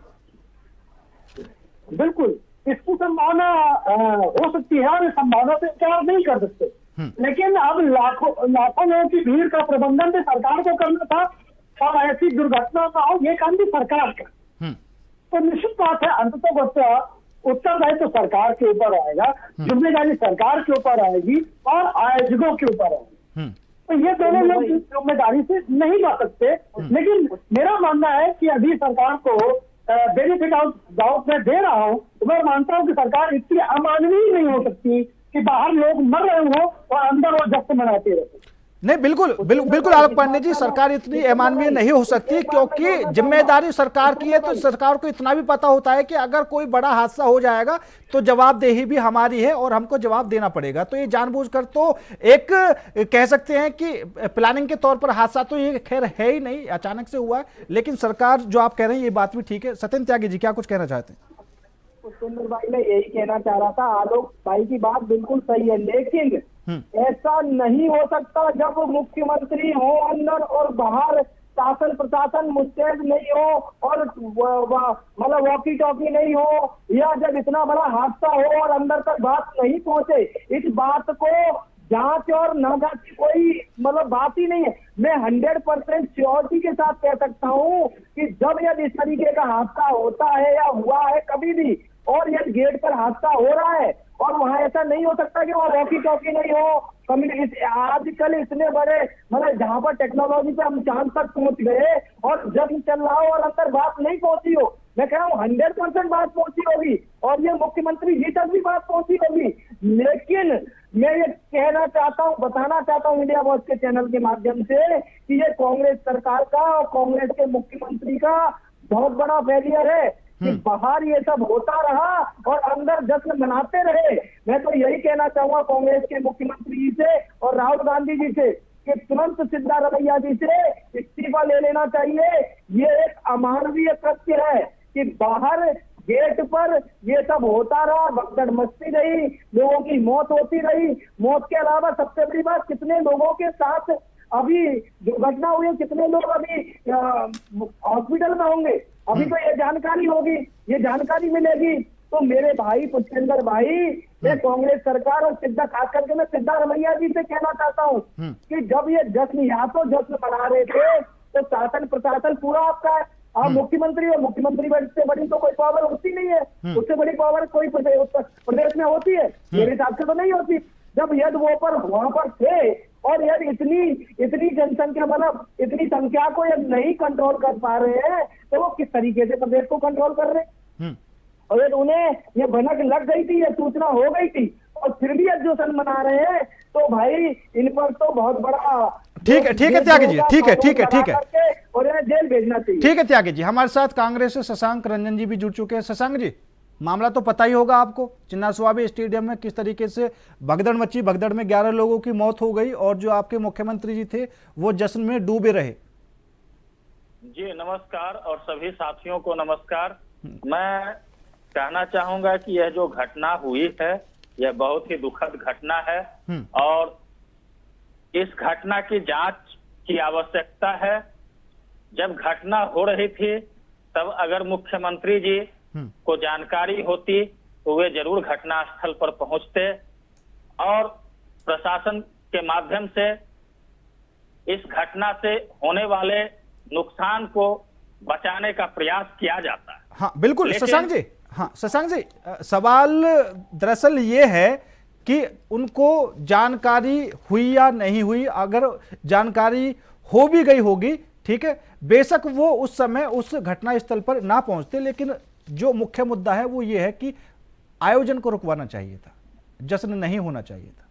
बिल्कुल, इसकी संभावना हो सकती है और इस संभावना से इनकार नहीं कर सकते, लेकिन अब लाखों लोगों की भीड़ का प्रबंधन भी सरकार को करना था और ऐसी दुर्घटना ना हो ये काम भी सरकार का। तो निश्चित बात है अंततः उत्तरदायित्व तो सरकार के ऊपर आएगा, जिम्मेदारी सरकार के ऊपर आएगी और आयोजकों के ऊपर आएगी। तो ये दोनों लोग जिम्मेदारी से नहीं जा सकते। लेकिन मेरा मानना है कि अभी सरकार को बेनिफिट ऑफ डाउट में दे रहा हूं, तो मैं मानता हूं कि सरकार इतनी अमानवीय नहीं हो सकती कि बाहर लोग मर रहे हो और अंदर वो जश्न मनाते रहते। नहीं, बिल्कुल आलोक पांडे जी, सरकार इतनी अमानवीय नहीं हो सकती, क्योंकि जिम्मेदारी सरकार की है। तो सरकार को इतना भी पता होता है कि अगर कोई बड़ा हादसा हो जाएगा तो जवाबदेही भी हमारी है और हमको जवाब देना पड़ेगा। तो ये जानबूझकर तो एक कह सकते हैं कि प्लानिंग के तौर पर हादसा तो ये खैर है ही नहीं, अचानक से हुआ है। लेकिन सरकार जो आप कह रहे हैं ये बात भी ठीक है। सत्येंद्र त्यागी जी, क्या कुछ कहना चाहते हैं? पुष्पेंद्र भाई, मैं यही कहना चाह रहा था, आलोक भाई की बात बिल्कुल सही है, लेकिन ऐसा नहीं हो सकता जब मुख्यमंत्री हो अंदर और बाहर शासन प्रशासन मुस्तैद नहीं हो और मतलब वॉकी टॉकी नहीं हो, या जब इतना बड़ा हादसा हो और अंदर तक बात नहीं पहुंचे। इस बात को जांच और न जांच की कोई मतलब बात ही नहीं है। मैं 100% श्योरिटी के साथ कह सकता हूं कि जब यदि इस तरीके का हादसा होता है या हुआ है कभी भी, और यदि गेट पर हादसा हो रहा है और वहां ऐसा नहीं हो सकता कि वहां वॉकी टॉकी नहीं हो। आजकल इतने बड़े मतलब जहां पर टेक्नोलॉजी से हम चांद तक पहुंच गए और जब चल रहा हो और अंदर बात नहीं पहुंची हो, मैं कह रहा हूँ 100% बात पहुंची होगी और ये मुख्यमंत्री जी तक भी बात पहुंची होगी। लेकिन मैं ये कहना चाहता हूँ, बताना चाहता हूँ इंडिया वॉच के चैनल के माध्यम से कि ये कांग्रेस सरकार का और कांग्रेस के मुख्यमंत्री का बहुत बड़ा फेलियर है कि बाहर ये सब होता रहा और अंदर जश्न मनाते रहे। मैं तो यही कहना चाहूंगा कांग्रेस के मुख्यमंत्री जी से और राहुल गांधी जी से कि तुरंत सिद्धारमैया जी से इस्तीफा ले लेना चाहिए। ये एक अमानवीय कृत्य है कि बाहर गेट पर ये सब होता रहा, भगदड़ मचती रही, लोगों की मौत होती रही। मौत के अलावा सबसे बड़ी बात, कितने लोगों के साथ अभी दुर्घटना हुई है, कितने लोग अभी हॉस्पिटल में होंगे, अभी तो ये जानकारी होगी, ये जानकारी मिलेगी। तो मेरे भाई पुष्पेंद्र भाई, मैं कांग्रेस सरकार और खास करके मैं सिद्धारमैया जी से कहना चाहता हूँ कि जब ये जश्न यहाँ तो जश्न मना रहे थे तो शासन प्रशासन पूरा आपका है। आप मुख्यमंत्री और मुख्यमंत्री से बड़ी तो कोई पावर होती नहीं है, उससे बड़ी पावर कोई प्रदेश में होती है? मेरे हिसाब से तो नहीं होती। जब यदि वो पर वहां पर थे और यदि इतनी जनसंख्या मतलब इतनी संख्या को यदि नहीं कंट्रोल कर पा रहे हैं तो वो किस तरीके से प्रदेश को कंट्रोल कर रहे हैं? और यदि उन्हें ये भनक लग गई थी, ये सूचना हो गई थी और फिर भी आज जो जश्न मना रहे हैं, तो भाई इन पर तो बहुत बड़ा ठीक है त्यागी जी, ठीक है और इन्हें जेल भेजना चाहिए। ठीक है त्यागी जी। हमारे साथ कांग्रेस से शशांक रंजन जी भी जुड़ चुके हैं। शशांक जी, मामला तो पता ही होगा आपको, चिन्नास्वामी स्टेडियम में किस तरीके से भगदड़ मची, भगदड़ में 11 लोगों की मौत हो गई और जो आपके मुख्यमंत्री जी थे वो जश्न में डूबे रहे। जी नमस्कार और सभी साथियों को नमस्कार। मैं कहना चाहूंगा कि यह जो घटना हुई है यह बहुत ही दुखद घटना है और इस घटना की जांच की आवश्यकता है। जब घटना हो रही थी तब अगर मुख्यमंत्री जी को जानकारी होती तो वे जरूर घटना स्थल पर पहुंचते और प्रशासन के माध्यम से इस घटना से होने वाले नुकसान को बचाने का प्रयास किया जाता है। हाँ बिल्कुल शशांक जी, शशांक जी, सवाल दरअसल ये है कि उनको जानकारी हुई या नहीं हुई। अगर जानकारी हो भी गई होगी, ठीक है, बेशक वो उस समय उस घटना स्थल पर ना पहुंचते, लेकिन जो मुख्य मुद्दा है वो ये है कि आयोजन को रुकवाना चाहिए था, जश्न नहीं होना चाहिए था।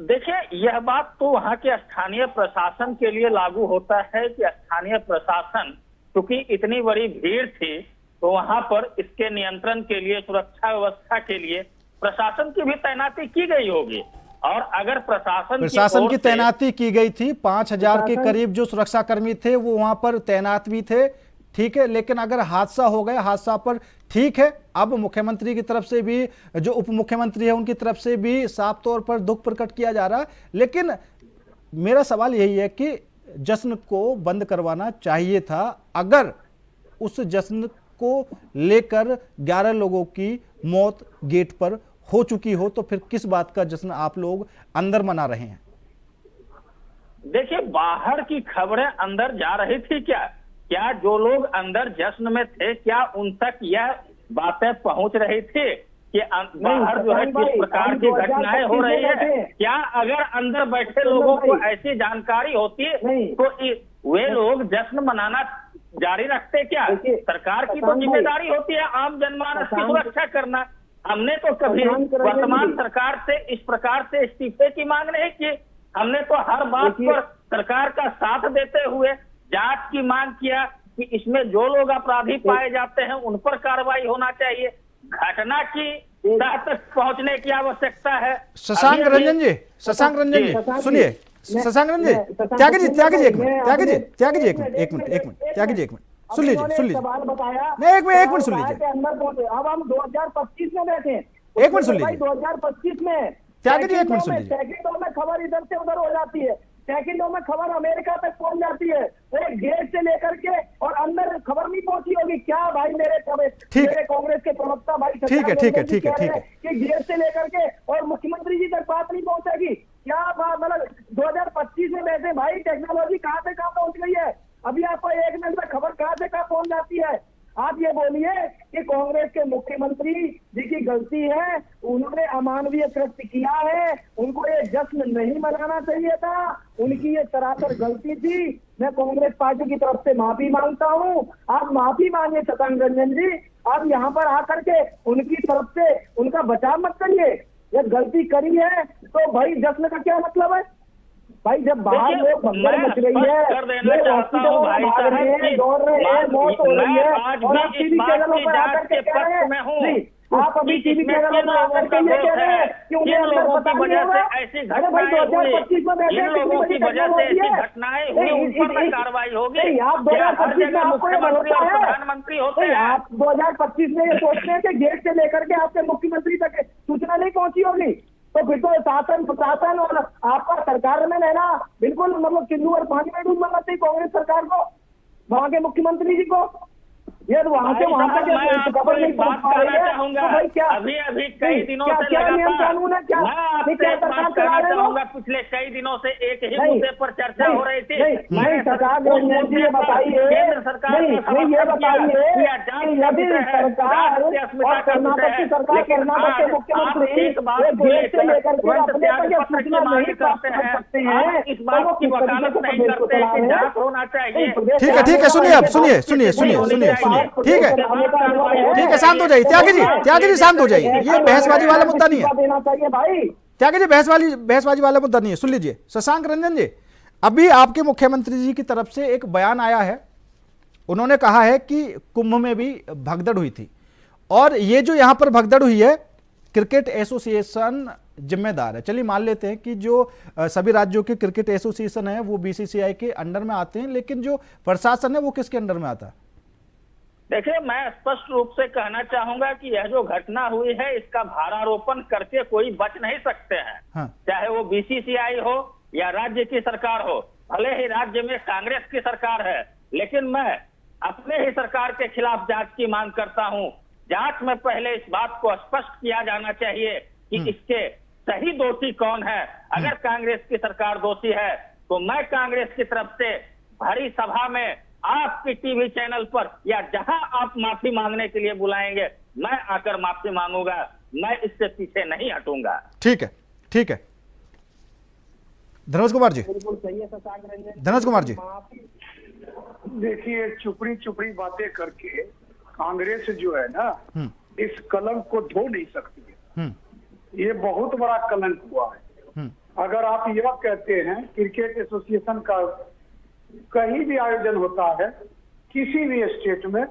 देखिए, यह बात तो वहां के स्थानीय प्रशासन के लिए लागू होता है कि स्थानीय प्रशासन, क्योंकि इतनी बड़ी भीड़ थी तो वहां पर इसके नियंत्रण के लिए, सुरक्षा व्यवस्था के लिए प्रशासन की भी तैनाती की गई होगी। और अगर प्रशासन की तैनाती की गई थी, 5000 के करीब जो सुरक्षा कर्मी थे वो वहां पर तैनात भी थे, ठीक है, लेकिन अगर हादसा हो गया, हादसा पर ठीक है, अब मुख्यमंत्री की तरफ से भी, जो उप मुख्यमंत्री है उनकी तरफ से भी साफ तौर पर दुख प्रकट किया जा रहा है। लेकिन मेरा सवाल यही है कि जश्न को बंद करवाना चाहिए था। अगर उस जश्न को लेकर 11 लोगों की मौत गेट पर हो चुकी हो तो फिर किस बात का जश्न आप लोग अंदर मना रहे हैं? देखिए, बाहर की खबरें अंदर जा रही थी क्या? क्या जो लोग अंदर जश्न में थे क्या उन तक यह बातें पहुंच रही थी कि बाहर जो है किस प्रकार की घटनाएं हो रही है? क्या अगर अंदर बैठे लोगों को ऐसी जानकारी होती तो वे लोग जश्न मनाना जारी रखते क्या? सरकार की तो जिम्मेदारी होती है आम जनमानस की सुरक्षा करना। हमने तो कभी वर्तमान सरकार से इस प्रकार से इस्तीफे की मांग नहीं की। हमने तो हर बात पर सरकार का साथ देते हुए जांच की मांग किया कि इसमें जो लोग अपराधी पाए जाते हैं उन पर कार्रवाई होना चाहिए। घटना की तह तक पहुंचने की आवश्यकता है। शशांक रंजन जी, शशांक रंजन जी सुनिए, शशांक रंजन जी, त्यागी जी, त्यागी जी एक मिनट, त्यागी जी, त्यागी जी एक मिनट, एक मिनट, एक मिनट, त्यागी जी एक मिनट, सुन लीजिए, सुन लीजिए, नहीं एक मिनट सुन लीजिए, अब हम 2025 में बैठे हैं, एक मिनट सुन लीजिए, 2025 में त्यागी जी एक मिनट सुन लीजिए, सेकंडों में खबर इधर से उधर हो जाती है, सेकंडों में खबर अमेरिका तक पहुंच जाती है, एक गेट से लेकर के और अंदर खबर नहीं पहुंची होगी क्या भाई? मेरे कांग्रेस के प्रवक्ता भाई ठीक है, ठीक है, ठीक है, ठीक है, कि गेट से लेकर के और मुख्यमंत्री जी तक बात नहीं पहुंचेगी क्या? बात मतलब 2025 में वैसे भाई टेक्नोलॉजी कहां से कहां पहुंच गई है? अभी आपको एक मिनट में खबर कहां से कहां पहुंच जाती है। आप ये बोलिए कि कांग्रेस के मुख्यमंत्री जी की गलती है, उन्होंने अमानवीय कृत्य किया है, उनको ये जश्न नहीं मनाना चाहिए था, उनकी ये सरासर गलती थी। मैं कांग्रेस पार्टी की तरफ से माफी मांगता हूं। आप माफी मांगे शशांक रंजन जी, आप यहाँ पर आकर के उनकी तरफ से उनका बचाव मत करिए। ये गलती करी है तो भाई जश्न का क्या मतलब है भाई? जब बाहर लोग भगदड़ मच रही है, लोग हॉस्पिटलों में भाग रहे हैं, दौड़ रहे हैं, मौत हो रही है और आप टीवी चैनलों पर आकर के कह रहे हैं, आप अभी टीवी चैनलों में आकर के ये कह रहे हैं कि उन्हें अंदर पता नहीं होगा। अरे भाई 2025 में बैठे लोगों की वजह से ऐसी घटनाएं हुई, उन पर कार्रवाई होगी। आप 2025 में आपको ये भरोसा है? प्रधानमंत्री होते हैं आप 2025 में ये सोचते हैं कि गेट से लेकर के आपके मुख्यमंत्री तक सूचना नहीं पहुंची होगी? तो फिर तो शासन प्रशासन और आपका सरकार में रहना बिल्कुल मतलब सिंधु और पानी में डूब मरना चाहिए कांग्रेस सरकार को, वहां के मुख्यमंत्री जी को। ये वहां से वहां तक खबर नहीं पहुंच पा रही है तो भाई क्या अभी कई दिनों से क्या नियम कानून है? क्या सरकार चला रहे हो? पिछले कई दिनों से एक ही मुद्दे पर चर्चा हो रही थी। नहीं सरकार जी ये बताइए, केंद्र सरकार ये बताइए यदि सरकार और कर्नाटक की सरकार, कर्नाटक के मुख्यमंत्री गेट से लेकर के अपने तक ये सूचना नहीं प्राप्त कर सकते हैं इस बात की वकालत नहीं करते कि जांच होना चाहिए। ठीक है, ठीक है, सुनिए, अब सुनिए, सुनिए, सुनिए, सुनिए, सुनिए, ठीक है, ठीक है, शांत हो जाइए, त्यागी जी शांत हो जाइए, ये बहसबाजी वाला मुद्दा नहीं है देना चाहिए भाई। त्यागी जी बहसबाजी वाला मुद्दा नहीं है। सुन लीजिए शशांक रंजन जी, अभी आपके मुख्यमंत्री जी की तरफ से एक बयान आया है, उन्होंने कहा है कि कुंभ में भी भगदड़ हुई थी और ये जो यहां पर भगदड़ हुई है क्रिकेट एसोसिएशन जिम्मेदार है। चलिए मान लेते हैं कि जो सभी राज्यों के क्रिकेट एसोसिएशन है वो बीसीसीआई के अंडर में आते हैं, लेकिन जो प्रशासन है वो किसके अंडर में आता है? देखिए, मैं स्पष्ट रूप से कहना चाहूंगा कि यह जो घटना हुई है इसका भारारोपण करके कोई बच नहीं सकते हैं। हाँ। चाहे वो बीसीसीआई हो या राज्य की सरकार हो, भले ही राज्य में कांग्रेस की सरकार है, लेकिन मैं अपने ही सरकार के खिलाफ जांच की मांग करता हूं। जांच में पहले इस बात को स्पष्ट किया जाना चाहिए कि इसके सही दोषी कौन है। अगर कांग्रेस की सरकार दोषी है तो मैं कांग्रेस की तरफ से भरी सभा में आपके टीवी चैनल पर या जहां आप माफी मांगने के लिए बुलाएंगे मैं आकर माफी मांगूंगा, मैं इससे पीछे नहीं हटूंगा। ठीक है, ठीक है। धनोज कुमार जी, बिल्कुल सही है शशांक रंजन। धनोज कुमार जी, देखिए चुपड़ी बातें करके कांग्रेस जो है ना इस कलंक को धो नहीं सकती है। ये बहुत बड़ा कलंक हुआ है। अगर आप यह कहते हैं क्रिकेट एसोसिएशन का कहीं भी आयोजन होता है किसी भी स्टेट में,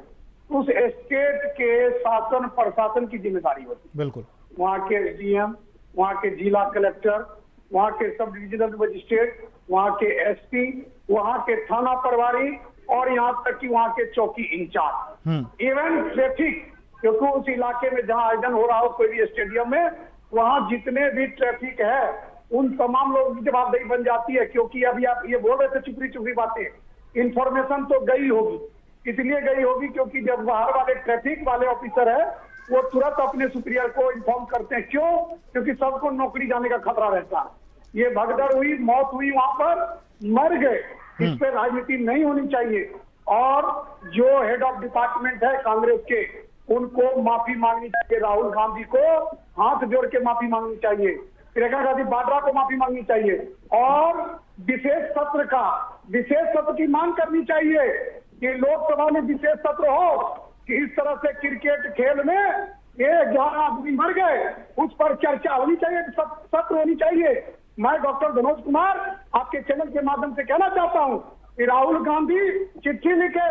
उस स्टेट के शासन प्रशासन की जिम्मेदारी होती है। बिल्कुल, वहाँ के एसडीएम, वहाँ के जिला कलेक्टर, वहाँ के सब डिविजनल मजिस्ट्रेट, वहाँ के एसपी, वहाँ के थाना प्रभारी और यहाँ तक कि वहाँ के चौकी इंचार्ज, इवन ट्रैफिक, क्योंकि उस इलाके में जहाँ आयोजन हो रहा हो कोई भी स्टेडियम में, वहाँ जितने भी ट्रैफिक है उन तमाम लोगों की जवाबदेही बन जाती है। क्योंकि अभी आप ये बोल रहे थे चुपड़ी बातें, इंफॉर्मेशन तो गई होगी, इसलिए गई होगी क्योंकि जब बाहर वाले ट्रैफिक वाले ऑफिसर है वो तुरंत अपने सुपीरियर को इन्फॉर्म करते हैं। क्यों? क्योंकि सबको नौकरी जाने का खतरा रहता है। ये भगदड़ हुई, मौत हुई, वहां पर मर गए, इस पे राजनीति नहीं होनी चाहिए। और जो हेड ऑफ डिपार्टमेंट है कांग्रेस के, उनको माफी मांगनी चाहिए। राहुल गांधी को हाथ जोड़ के माफी मांगनी चाहिए, प्रियंका गांधी वाड्रा को माफी मांगनी चाहिए, और विशेष सत्र की मांग करनी चाहिए कि लोकसभा में विशेष सत्र हो कि इस तरह से क्रिकेट खेल में ये 11 आदमी मर गए, उस पर चर्चा होनी चाहिए, सत्र होनी चाहिए। मैं डॉक्टर मनोज कुमार आपके चैनल के माध्यम से कहना चाहता हूं कि राहुल गांधी चिट्ठी लिखे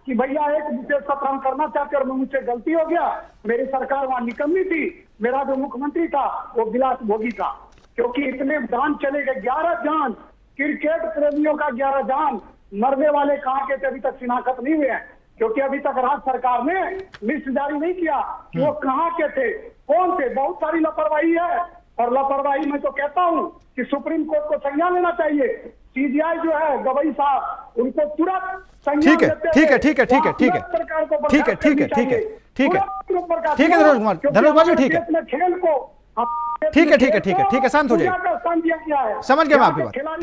कि भैया एक विशेष सत्र हम करना चाहते और मुझसे गलती हो गया, मेरी सरकार वहां निकम्मी थी, मेरा जो मुख्यमंत्री था वो विलास भोगी था, क्योंकि इतने जान चले गए, 11 जान, क्रिकेट प्रेमियों का 11 जान, मरने वाले कहाँ के थे अभी तक शिनाख्त नहीं हुए हैं, क्योंकि अभी तक राज्य सरकार ने लिस्ट जारी नहीं किया कि वो कहाँ के थे, कौन थे। बहुत सारी लापरवाही है, और लापरवाही मैं तो कहता हूँ कि सुप्रीम कोर्ट को संज्ञान लेना चाहिए। सीबीआई जो है गवई साहब, उनको तुरंत संज्ञान लेते हुए खेल को ठीक है, शांत हो जाइए, समझ गया मैं आपकी बात।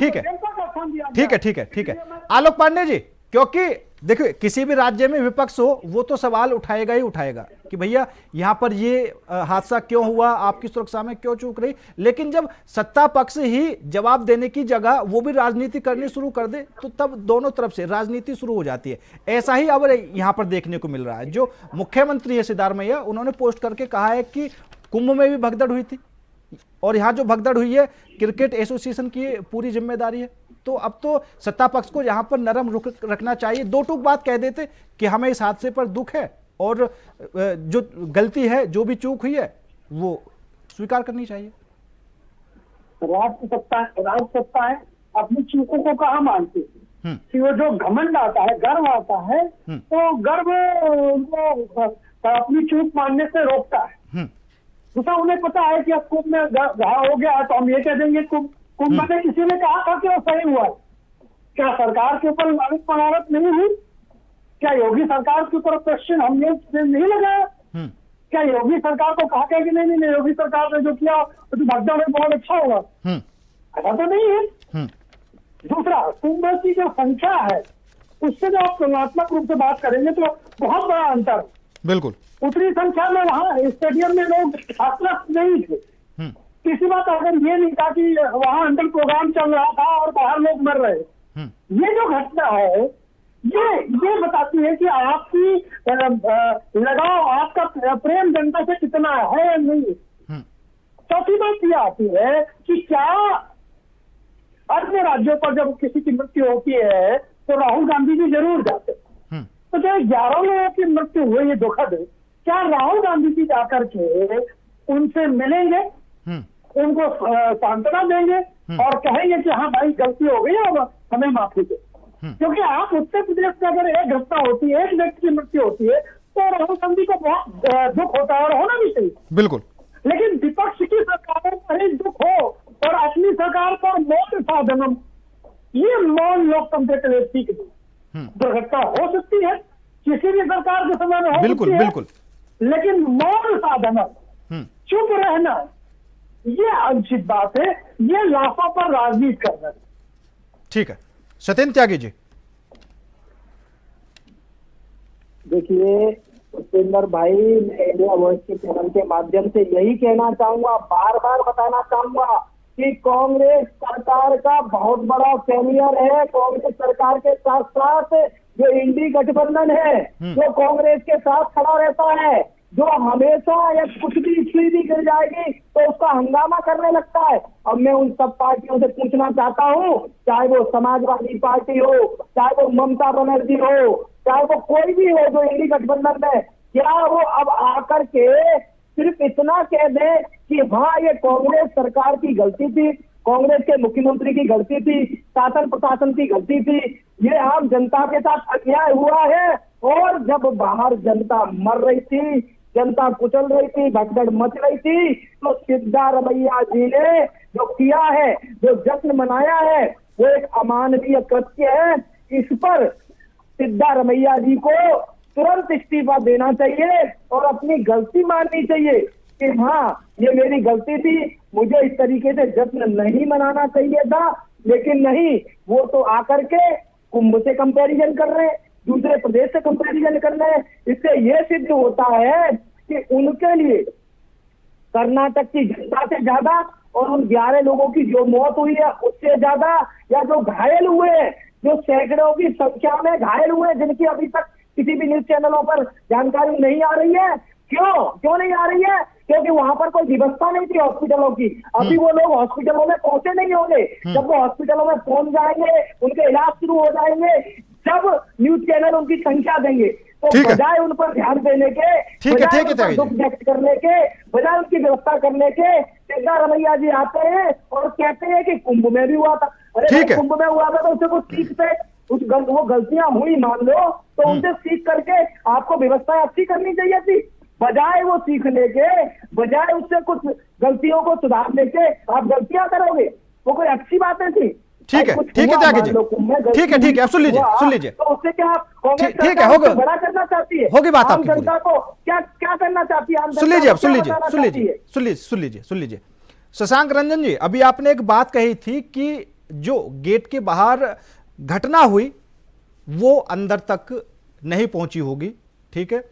ठीक है आलोक पांडे जी, क्योंकि देखिए किसी भी राज्य में विपक्ष हो वो तो सवाल उठाएगा ही उठाएगा कि भैया यहाँ पर ये हादसा क्यों हुआ, आपकी सुरक्षा में क्यों चूक रही, लेकिन जब सत्ता पक्ष ही जवाब देने की जगह वो भी राजनीति करनी शुरू कर दे तो तब दोनों तरफ से राजनीति शुरू हो जाती है। ऐसा ही अब यहाँ पर देखने को मिल रहा है। जो मुख्यमंत्री है सिद्धारमैया, उन्होंने पोस्ट करके कहा है कि कुंभ में भी भगदड़ हुई थी और यहाँ जो भगदड़ हुई है क्रिकेट एसोसिएशन की पूरी जिम्मेदारी है। तो अब तो सत्ता पक्ष को यहाँ पर नरम रुख रखना चाहिए, दो टूक बात कह देते कि हमें इस हादसे पर दुख है और जो गलती है, जो भी चूक हुई है वो स्वीकार करनी चाहिए। राज सत्ता है, अपनी चूकों को कहाँ मानती है कि वो जो घमंड आता है, गर्व आता है, तो गर्व उनको अपनी चूक मानने से रोकता है। दूसरा, उन्हें पता है कि अब कुंभ में घाव हो गया तो हम ये कह देंगे कुंभ में किसी ने कहा था कि वो सही हुआ। क्या सरकार के ऊपर आरोप नहीं हुई? क्या योगी सरकार के ऊपर क्वेश्चन हमने नहीं लगाया? क्या योगी सरकार को कहा कि नहीं योगी सरकार ने जो किया तो भगदड़ में बहुत अच्छा होगा? ऐसा तो नहीं है। दूसरा, कुंभ की जो संख्या है उससे जो आप तुलनात्मक रूप से बात करेंगे तो बहुत बड़ा अंतर। बिल्कुल उतनी संख्या में वहाँ स्टेडियम में लोग आश्वस्त नहीं थे। किसी बात अगर ये नहीं था कि वहाँ अंदर प्रोग्राम चल रहा था और बाहर लोग मर रहे। ये जो घटना है ये बताती है कि आपकी लगाव, आपका प्रेम जनता से कितना है या नहीं। चौथी बात ये आती है कि क्या अन्य राज्यों पर जब किसी की मृत्यु होती है तो राहुल गांधी जी जरूर जाते। तो जो 11 लोगों की मृत्यु हुई, ये दुखद है, क्या राहुल गांधी जी जाकर के उनसे मिलेंगे, उनको सांत्वना देंगे और कहेंगे कि हाँ भाई गलती हो गई और हमें माफी दे? क्योंकि आप उत्तर प्रदेश में अगर एक घटना होती है, एक व्यक्ति की मृत्यु होती है तो राहुल गांधी को बहुत दुख होता है और होना भी चाहिए। बिल्कुल। लेकिन विपक्ष की सरकारों पर ही दुख हो और अपनी सरकार पर मौन साधनम, ये मौन लोकतंत्र के लिए ठीक नहीं। दुर्घटना हो सकती है, किसी भी सरकार के समय में हो सकती है, बिल्कुल, लेकिन मौन साधनम, चुप रहना, ये अनुचित बात है, ये लाशों पर राजनीति करना। ठीक है, सत्येंद्र त्यागी जी। देखिए उपेंद्र भाई, मैं इंडिया वॉइस के चैनल के माध्यम से यही कहना चाहूंगा, बार बार बताना चाहूंगा कि कांग्रेस सरकार का बहुत बड़ा फेलियर है। कांग्रेस सरकार के साथ साथ जो इंडी गठबंधन है, जो कांग्रेस के साथ खड़ा रहता है, जो हमेशा या कुछ भी स्थिति भी गिर जाएगी तो उसका हंगामा करने लगता है। अब मैं उन सब पार्टियों से पूछना चाहता हूँ, चाहे वो समाजवादी पार्टी हो, चाहे वो ममता बनर्जी हो, चाहे वो कोई भी हो जो इंडी गठबंधन में, क्या वो अब आकर के सिर्फ इतना कह दे कि हाँ ये कांग्रेस सरकार की गलती थी, कांग्रेस के मुख्यमंत्री की गलती थी, शासन प्रशासन की गलती थी, ये आम जनता के साथ अन्याय हुआ है? और जब बाहर जनता मर रही थी, जनता कुचल रही थी, भगदड़ मच रही थी, तो सिद्धारमैया जी ने जो किया है, जो जश्न मनाया है, वो एक अमानवीय कृत्य है। इस पर सिद्धारमैया जी को तुरंत इस्तीफा देना चाहिए और अपनी गलती माननी चाहिए कि हाँ ये मेरी गलती थी, मुझे इस तरीके से जश्न नहीं मनाना चाहिए था। लेकिन नहीं, वो तो आकर के कुंभ से कंपैरिजन कर रहे हैं, दूसरे प्रदेश से कंपैरिजन कर रहे हैं। इससे ये सिद्ध होता है कि उनके लिए कर्नाटक की जनता से ज्यादा और उन 11 लोगों की जो मौत हुई है उससे ज्यादा, या जो घायल हुए हैं, जो सैकड़ों की संख्या में घायल हुए हैं, जिनकी अभी तक किसी भी न्यूज चैनलों पर जानकारी नहीं आ रही है। क्यों नहीं आ रही है? क्योंकि वहां पर कोई व्यवस्था नहीं थी हॉस्पिटलों की। अभी वो लोग हॉस्पिटलों में पहुंचे नहीं होंगे। जब वो हॉस्पिटलों में पहुंच जाएंगे, उनके इलाज शुरू हो जाएंगे, जब न्यूज चैनल उनकी संख्या देंगे, तो बजाय उन पर ध्यान देने के, बजाय उन पर दुख व्यक्त करने के, बजाय उनकी व्यवस्था करने के, सिद्धारमैया जी आते हैं और कहते हैं कि कुंभ में भी हुआ था। अरे कुंभ में हुआ था तो उससे कुछ सीख पे, वो गलतियां हुई मान लो, तो उनसे सीख करके आपको व्यवस्था अच्छी करनी चाहिए थी। बजाय वो सीखने के, बजाय उससे कुछ गलतियों को सुधारने के आप गलतियां करोगे, वो कोई अच्छी बातें थी? ठीक है त्यागी जी, ठीक है, अब सुन लीजिए तो उससे क्या कांग्रेस ठीक है, होगा, बड़ा करना चाहती है? होगी बात आपकी, जनता को क्या करना चाहती है? सुन लीजिए शशांक रंजन जी, अभी आपने एक बात कही थी कि जो गेट के बाहर घटना हुई वो अंदर तक नहीं पहुंची होगी, ठीक है,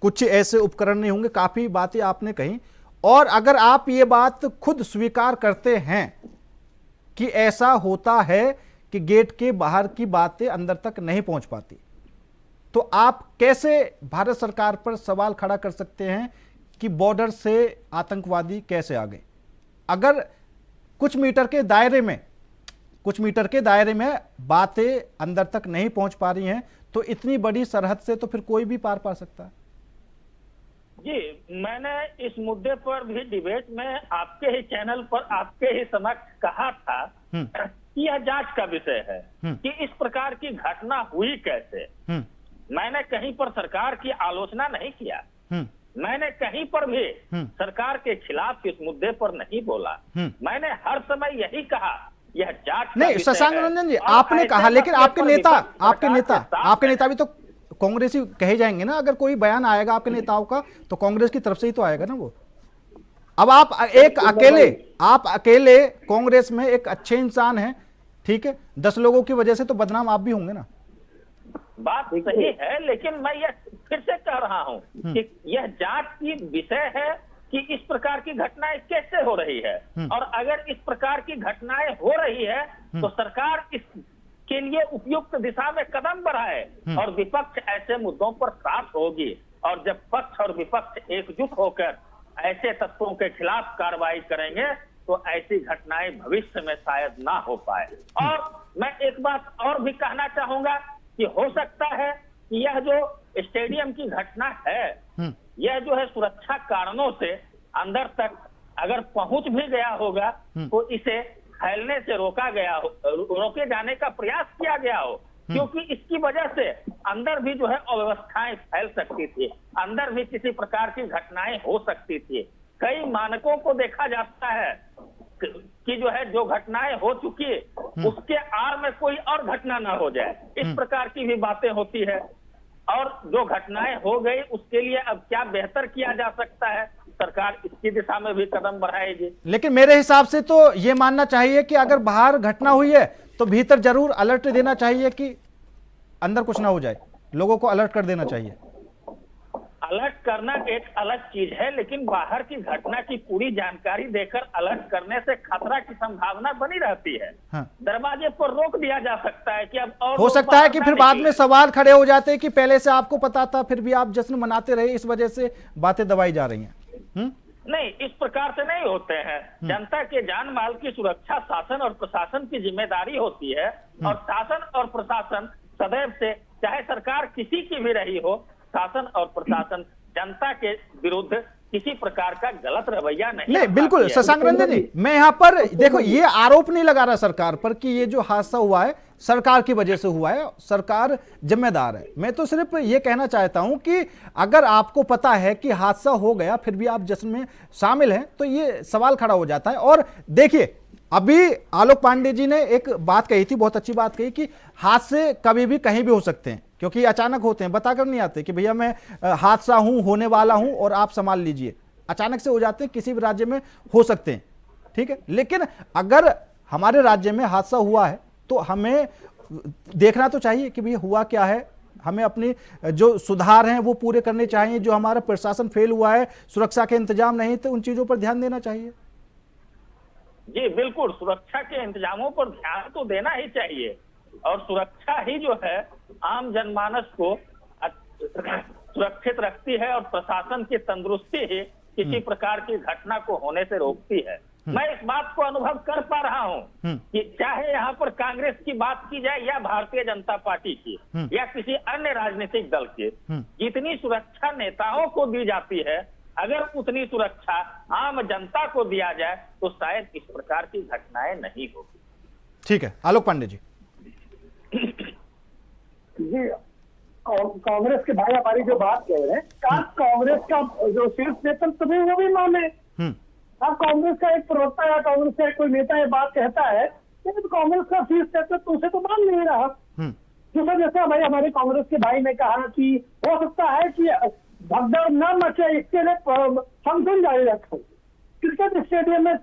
कुछ ऐसे उपकरण नहीं होंगे, काफी बातें आपने कही। और अगर आप ये बात खुद स्वीकार करते हैं कि ऐसा होता है कि गेट के बाहर की बातें अंदर तक नहीं पहुंच पाती, तो आप कैसे भारत सरकार पर सवाल खड़ा कर सकते हैं कि बॉर्डर से आतंकवादी कैसे आ गए? अगर कुछ मीटर के दायरे में बातें अंदर तक नहीं पहुंच पा रही हैं, तो इतनी बड़ी सरहद से तो फिर कोई भी पार पा सकता है। जी, मैंने इस मुद्दे पर भी डिबेट में आपके ही चैनल पर आपके ही समक्ष कहा था कि यह जांच का विषय है कि इस प्रकार की घटना हुई कैसे। मैंने कहीं पर सरकार की आलोचना नहीं किया, मैंने कहीं पर भी सरकार के खिलाफ इस मुद्दे पर नहीं बोला। मैंने हर समय यही कहा यह जांच नहीं। शशांक रंजन जी, आपने कहा, लेकिन आपके नेता भी तो कांग्रेसी कहे जाएंगे ना। अगर कोई बयान आएगा आपके नेताओं का तो कांग्रेस की तरफ से ही तो आएगा ना वो। अब आप अकेले कांग्रेस में एक अच्छे इंसान हैं, ठीक है, 10 लोगों की वजह से तो बदनाम आप भी होंगे ना। बात सही है, लेकिन मैं यह फिर से कह रहा हूं कि यह जांच की विषय है कि इस प्रकार की घटनाएं कैसे हो रही है, और अगर इस प्रकार की घटनाएं हो रही है तो सरकार इसके लिए उपयुक्त दिशा में कदम बढ़ाए और विपक्ष ऐसे मुद्दों पर साथ होगी। और जब पक्ष और विपक्ष एकजुट होकर ऐसे तत्वों के खिलाफ कार्रवाई करेंगे तो ऐसी घटनाएं भविष्य में शायद ना हो पाए। और मैं एक बात और भी कहना चाहूंगा कि हो सकता है कि यह जो स्टेडियम की घटना है, यह जो है सुरक्षा कारणों से अंदर तक अगर पहुंच भी गया होगा तो इसे फैलने से रोके जाने का प्रयास किया गया हो, क्योंकि इसकी वजह से अंदर भी जो है अव्यवस्थाएं फैल सकती थी, अंदर भी किसी प्रकार की घटनाएं हो सकती थी। कई मानकों को देखा जाता है कि जो है जो घटनाएं हो चुकी उसके आड़ में कोई और घटना ना हो जाए, इस प्रकार की भी बातें होती है। और जो घटनाएं हो गई उसके लिए अब क्या बेहतर किया जा सकता है, सरकार इसकी दिशा में भी कदम बढ़ाएगी। लेकिन मेरे हिसाब से तो ये मानना चाहिए कि अगर बाहर घटना हुई है तो भीतर जरूर अलर्ट देना चाहिए कि अंदर कुछ ना हो जाए, लोगों को अलर्ट कर देना चाहिए। अलर्ट करना एक अलग चीज है, लेकिन बाहर की घटना की पूरी जानकारी देकर अलर्ट करने से खतरा की संभावना बनी रहती है। दरवाजे पर रोक दिया जा सकता है कि अब और हो सकता है कि फिर बाद में सवाल खड़े हो जाते हैं कि पहले से आपको पता था फिर भी आप जश्न मनाते रहे, इस वजह से बातें दबाई जा रही हैं। नहीं, इस प्रकार से नहीं होते हैं। जनता के जान माल की सुरक्षा शासन और प्रशासन की जिम्मेदारी होती है, और शासन और प्रशासन सदैव से, चाहे सरकार किसी की भी रही हो, शासन और प्रशासन जनता के विरुद्ध किसी प्रकार का गलत रवैया नहीं। बिल्कुल शशांक रंजन जी, मैं यहाँ पर देखो ये आरोप नहीं लगा रहा सरकार पर कि ये जो हादसा हुआ है सरकार की वजह से हुआ है, सरकार जिम्मेदार है। मैं तो सिर्फ ये कहना चाहता हूं कि अगर आपको पता है कि हादसा हो गया फिर भी आप जश्न में शामिल हैं तो ये सवाल खड़ा हो जाता है। और देखिए अभी आलोक पांडे जी ने एक बात कही थी, बहुत अच्छी बात कही कि हादसे कभी भी कहीं भी हो सकते हैं, क्योंकि अचानक होते हैं, बताकर नहीं आते कि भैया मैं हादसा हूं, होने वाला हूं और आप संभाल लीजिए। अचानक से हो जाते हैं, किसी भी राज्य में हो सकते हैं, ठीक है। लेकिन अगर हमारे राज्य में हादसा हुआ है तो हमें देखना तो चाहिए कि भैया हुआ क्या है, हमें अपनी जो सुधार हैं वो पूरे करने चाहिए, जो हमारा प्रशासन फेल हुआ है, सुरक्षा के इंतजाम नहीं थे, उन चीजों पर ध्यान देना चाहिए। जी बिल्कुल, सुरक्षा के इंतजामों पर ध्यान तो देना ही चाहिए, और सुरक्षा ही जो है आम जनमानस को सुरक्षित रखती है, और प्रशासन की तंदुरुस्ती ही किसी प्रकार की घटना को होने से रोकती है। मैं इस बात को अनुभव कर पा रहा हूं कि चाहे यहाँ पर कांग्रेस की बात की जाए या भारतीय जनता पार्टी की या किसी अन्य राजनीतिक दल की, जितनी सुरक्षा नेताओं को दी जाती है, अगर उतनी सुरक्षा आम जनता को दिया जाए तो शायद इस प्रकार की घटनाएं नहीं होगी। ठीक है, आलोक पांडे जी। जी, कांग्रेस के भाई हमारी जो बात कह रहे हैं, कांग्रेस का जो शीर्ष नेतृत्व है वो भी माने। अब कांग्रेस का एक प्रवक्ता या कांग्रेस का कोई नेता ये बात कहता है, लेकिन कांग्रेस का शीर्ष नेतृत्व उसे तो मान नहीं रहा। दूसरा, जैसा भाई हमारे कांग्रेस के भाई ने कहा कि हो सकता है कि भगदड़ न मचे, इसके लिए फंक्शन जारी रखें। क्रिकेट स्टेडियम में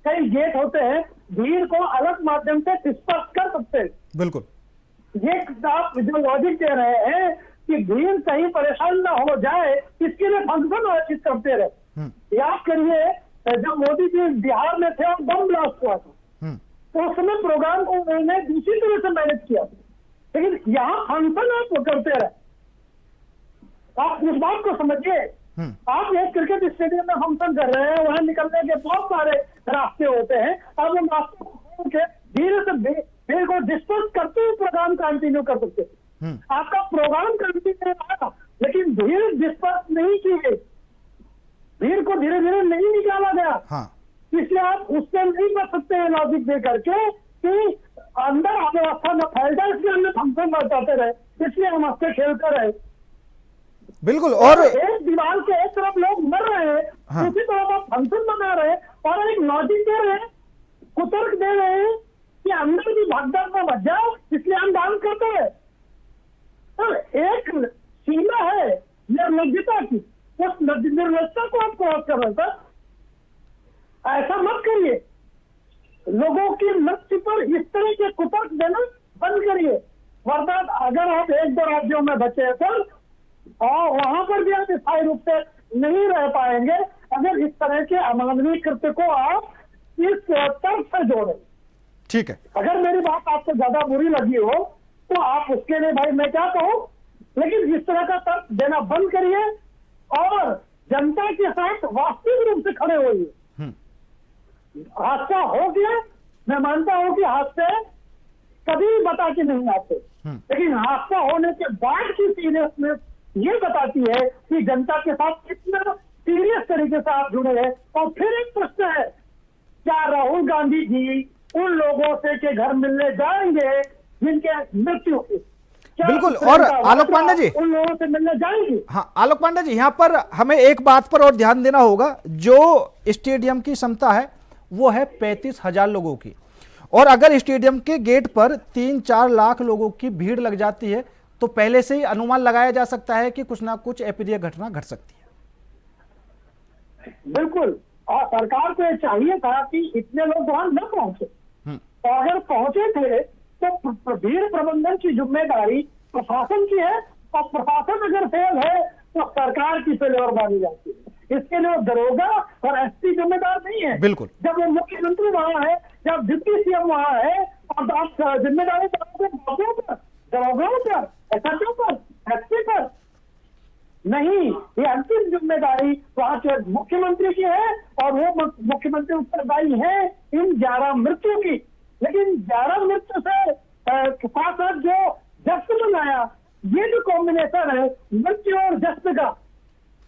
कई गेट होते हैं, भीड़ को अलग माध्यम से डिस्पर्स कर सकते हैं। बिल्कुल, ये आप जो लॉजिक दे रहे हैं कि भीड़ कहीं परेशान ना हो जाए, इसके लिए फंक्शन आयोजित करते रहे। याद करिए, जब मोदी जी बिहार में थे और बम ब्लास्ट हुआ था, तो उस समय प्रोग्राम को उन्होंने दूसरी तरह से मैनेज किया, लेकिन यहाँ फंक्शन आप करते रहे। आप इस बात को समझिए, आप एक क्रिकेट स्टेडियम में फंक्शन कर रहे हैं, वहां निकलने के बहुत सारे रास्ते होते हैं, आप उन रास्तों को खोल के धीरे से भीड़ को डिस्पर्स करते हुए प्रोग्राम कंटिन्यू कर सकते हैं। आपका प्रोग्राम कंटिन्यू रहा, लेकिन भीड़ डिस्पर्स नहीं की गई, भीड़ को धीरे धीरे नहीं निकाला गया। इसलिए आप उससे नहीं बच सकते हैं लॉजिक दे करके कि अंदर अव्यवस्था न फैल जाए, इसलिए हमने फंक्शन बचाते रहे, इसलिए हम हंसते खेलते रहे। बिल्कुल, और एक दीवार के एक तरफ लोग मर रहे हैं, दूसरी तरफ आप फंक्शन बना रहे हैं और एक लॉजिक दे रहे हैं, कुतर्क दे रहे हैं कि अंदर भी भगदड़ में बच जाओ, इसलिए हम डांस करते हैं। तो एक सीमा है निर्लज्जता की, उस निर्लज्जता को आप क्रॉस कर रहे थे। ऐसा मत करिए, लोगों की मृत्यु पर इस तरह के कुतर्क देना बंद करिए, वरना अगर आप एक दो राज्यों में बचे सर, और वहां पर भी आप स्थायी रूप से नहीं रह पाएंगे अगर इस तरह के अमानवीय कृत्य को आप इस तर्क से जोड़ें। ठीक है, अगर मेरी बात आपको ज्यादा बुरी लगी हो तो आप उसके लिए भाई मैं क्या कहूं, लेकिन इस तरह का तर्क देना बंद करिए और जनता के साथ वास्तविक रूप से खड़े होइए। हादसा हो गया, मैं मानता हूं कि हादसे कभी बता के नहीं आते, लेकिन हादसा होने के बाद की सीरियसनेस ये बताती है कि जनता के साथ कितना सीरियस तरीके से आप जुड़े हैं। और फिर एक प्रश्न है, क्या राहुल गांधी जी उन लोगों से के घर मिलने जाएंगे जिनके मृत्यु हुई? बिल्कुल, और आलोक पांडे जी उन लोगों से मिलने जाएंगे? हाँ, आलोक पांडे जी, यहाँ पर हमें एक बात पर और ध्यान देना होगा, जो स्टेडियम की क्षमता है वो है 35,000 लोगों की, और अगर स्टेडियम के गेट पर 3-4 लाख लोगों की भीड़ लग जाती है तो पहले से ही अनुमान लगाया जा सकता है कि कुछ ना कुछ अप्रिय घटना घट सकती है। बिल्कुल, और सरकार को ये चाहिए था कि इतने लोग वहां न पहुंचे, और अगर पहुंचे थे तो भीड़ प्रबंधन की जिम्मेदारी प्रशासन की है, और प्रशासन अगर फेल है तो सरकार की फेलियर मानी जाती है। इसके लिए दरोगा और एसपी जिम्मेदार नहीं है। बिल्कुल, जब वो मुख्यमंत्री वहां है, जब डिप्टी सीएम वहां है, और आप जिम्मेदारी दरोगाओं पर, एसएचओ पर, एसपी पर नहीं, ये अंतिम जिम्मेदारी वहां के मुख्यमंत्री की है, और वो मुख्यमंत्री उत्तरदायी है इन 11 मृत्यु की। लेकिन 11 मृत्यु से साथ साथ जो जश्न मनाया, ये जो कॉम्बिनेशन है मृत्यु और जश्न का,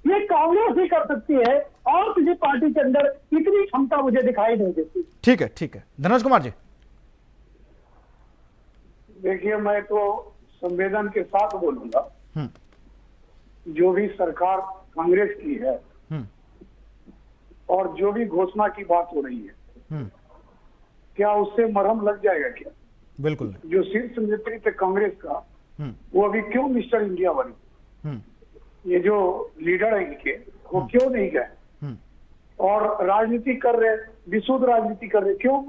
ये कांग्रेस ही कर सकती है, और किसी पार्टी के अंदर इतनी क्षमता मुझे दिखाई नहीं देती। ठीक है, ठीक है, धनोज कुमार जी। देखिए, मैं तो संवेदन के साथ बोलूंगा, जो भी सरकार कांग्रेस की है और जो भी घोषणा की बात हो रही है, क्या उससे मरहम लग जाएगा क्या? बिल्कुल, जो शीर्ष नेतृत्व कांग्रेस का, वो अभी क्यों मिस्टर इंडिया बने? ये जो लीडर है इनके, वो क्यों नहीं गए और राजनीति कर रहे, विशुद्ध राजनीति कर रहे? क्यों?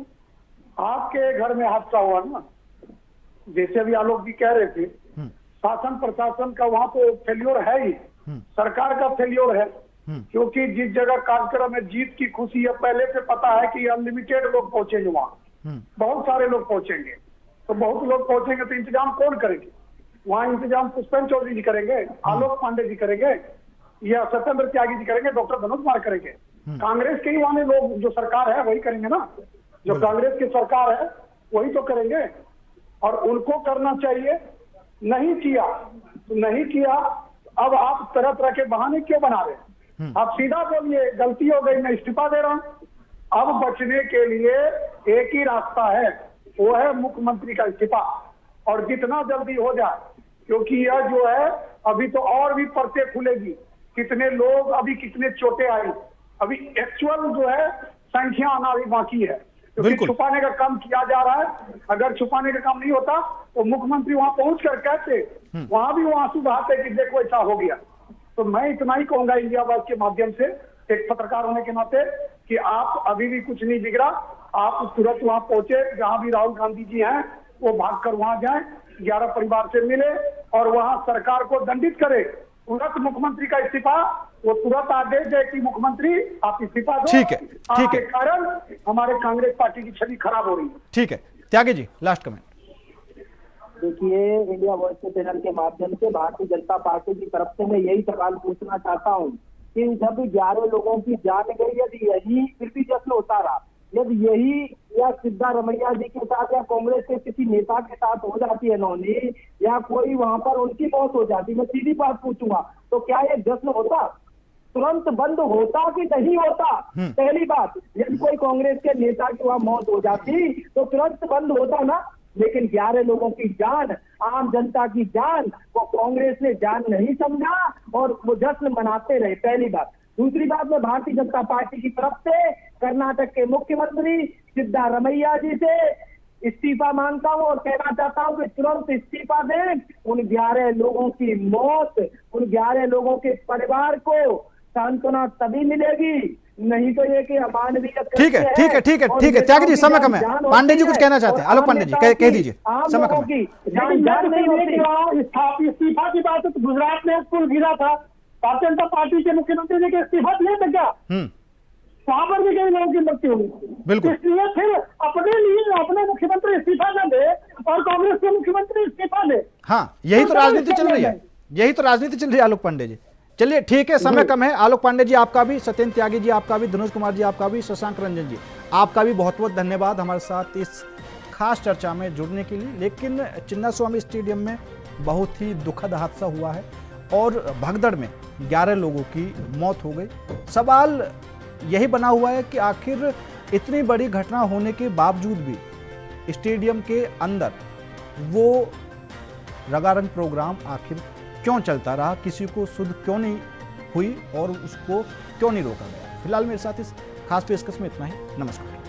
आपके घर में हादसा हुआ ना, जैसे अभी आलोक जी कह रहे थे, शासन प्रशासन का वहाँ तो फेल्योर है ही, सरकार का फेल्योर है। क्योंकि जिस जगह कार्यक्रम में जीत की खुशी है, पहले से पता है कि अनलिमिटेड लोग पहुंचेंगे वहाँ, बहुत सारे लोग पहुंचेंगे, तो बहुत लोग पहुंचेंगे तो इंतजाम कौन करेंगे? वहाँ इंतजाम पुष्पेंद्र चौधरी जी करेंगे, आलोक पांडे जी करेंगे, या सत्येंद्र त्यागी जी करेंगे, डॉक्टर धनुष कुमार करेंगे? कांग्रेस के ही वहाँ लोग, जो सरकार है वही करेंगे ना, जो कांग्रेस की सरकार है वही तो करेंगे। और उनको करना चाहिए, नहीं किया तो नहीं किया। अब आप तरह तरह के बहाने क्यों बना रहे हैं? आप सीधा बोलिए गलती हो गई, मैं इस्तीफा दे रहा हूं। अब बचने के लिए एक ही रास्ता है, वो है मुख्यमंत्री का इस्तीफा, और जितना जल्दी हो जाए, क्योंकि यह जो है अभी तो और भी परतें खुलेगी, कितने लोग अभी कितने चोटें आई, अभी एक्चुअल जो है संख्या आना भी बाकी है, क्योंकि छुपाने का काम किया जा रहा है। अगर छुपाने का काम नहीं होता तो मुख्यमंत्री वहां पहुंच कर कहते, वहां भी वो आंसू बहाते कि देखो ऐसा हो गया। तो मैं इतना ही कहूंगा इंडिया वाइज के माध्यम से, एक पत्रकार होने के नाते, कि आप अभी भी कुछ नहीं बिगड़ा, आप तुरंत वहां पहुंचे, जहां भी राहुल गांधी जी हैं वो भागकर वहां जाएं, 11 परिवार से मिले और वहां सरकार को दंडित करे। तुरंत मुख्यमंत्री का इस्तीफा, वो तुरंत आदेश दे कि मुख्यमंत्री आप इस्तीफा दो, ठीक है, ठीक आपके है, कारण हमारे कांग्रेस पार्टी की छवि खराब हो रही है। ठीक है। Tyagi ji, last comment. देखिए, इंडिया वॉइस के चैनल के माध्यम से भारतीय जनता पार्टी की तरफ से मैं यही सवाल पूछना चाहता हूँ कि जब 11 लोगों की जान गई, यदि यही फिर भी जश्न होता रहा, यदि यही या सिद्धारमैया जी के साथ या कांग्रेस के किसी नेता के साथ हो जाती है नौनी, या कोई वहां पर उनकी मौत हो जाती, मैं सीधी बात पूछूंगा, तो क्या ये जश्न होता? तुरंत बंद होता कि नहीं होता? पहली बात, यदि कोई कांग्रेस के नेता की वहां मौत हो जाती तो तुरंत बंद होता ना। लेकिन 11 लोगों की जान, आम जनता की जान, वो कांग्रेस ने जान नहीं समझा और वो जश्न मनाते रहे, पहली बात। दूसरी बात, मैं भारतीय जनता पार्टी की तरफ से कर्नाटक के मुख्यमंत्री सिद्धारमैया जी से इस्तीफा मांगता हूं और कहना चाहता हूं कि तुरंत इस्तीफा दें। उन 11 लोगों की मौत, उन 11 लोगों के परिवार को सांत्वना तभी मिलेगी, नहीं तो ये कि अमानवीय। ठीक है, ठीक है, ठीक है, ठीक है। त्यागी जी, समय कम है। पांडे जी कुछ कहना चाहते हैं, आलोक पांडे जी कह दीजिए, समय कम है। इस्तीफा की बात है तो गुजरात में पुल गिरा था, भारतीय जनता पार्टी के मुख्यमंत्री ने इस्तीफा दिया था क्या? वहां पर भी कई लोगों की मृत्यु हुई। बिल्कुल। इसलिए फिर अपने लिए अपने मुख्यमंत्री इस्तीफा न दे और कांग्रेस के मुख्यमंत्री इस्तीफा दे। हाँ, यही तो राजनीति चल रही है, यही तो राजनीति चल रही है आलोक पांडे जी। चलिए ठीक है, समय कम है। आलोक पांडे जी आपका भी, सत्येंद्र त्यागी जी आपका भी, धनुष कुमार जी आपका भी, शशांक रंजन जी आपका भी बहुत बहुत धन्यवाद हमारे साथ इस खास चर्चा में जुड़ने के लिए। लेकिन चिन्नास्वामी स्टेडियम में बहुत ही दुखद हादसा हुआ है और भगदड़ में 11 लोगों की मौत हो गई। सवाल यही बना हुआ है कि आखिर इतनी बड़ी घटना होने के बावजूद भी स्टेडियम के अंदर वो रंगारंग प्रोग्राम आखिर क्यों चलता रहा, किसी को सुध क्यों नहीं हुई और उसको क्यों नहीं रोका गया। फिलहाल मेरे साथ इस खास पेशकश में इतना ही। नमस्कार।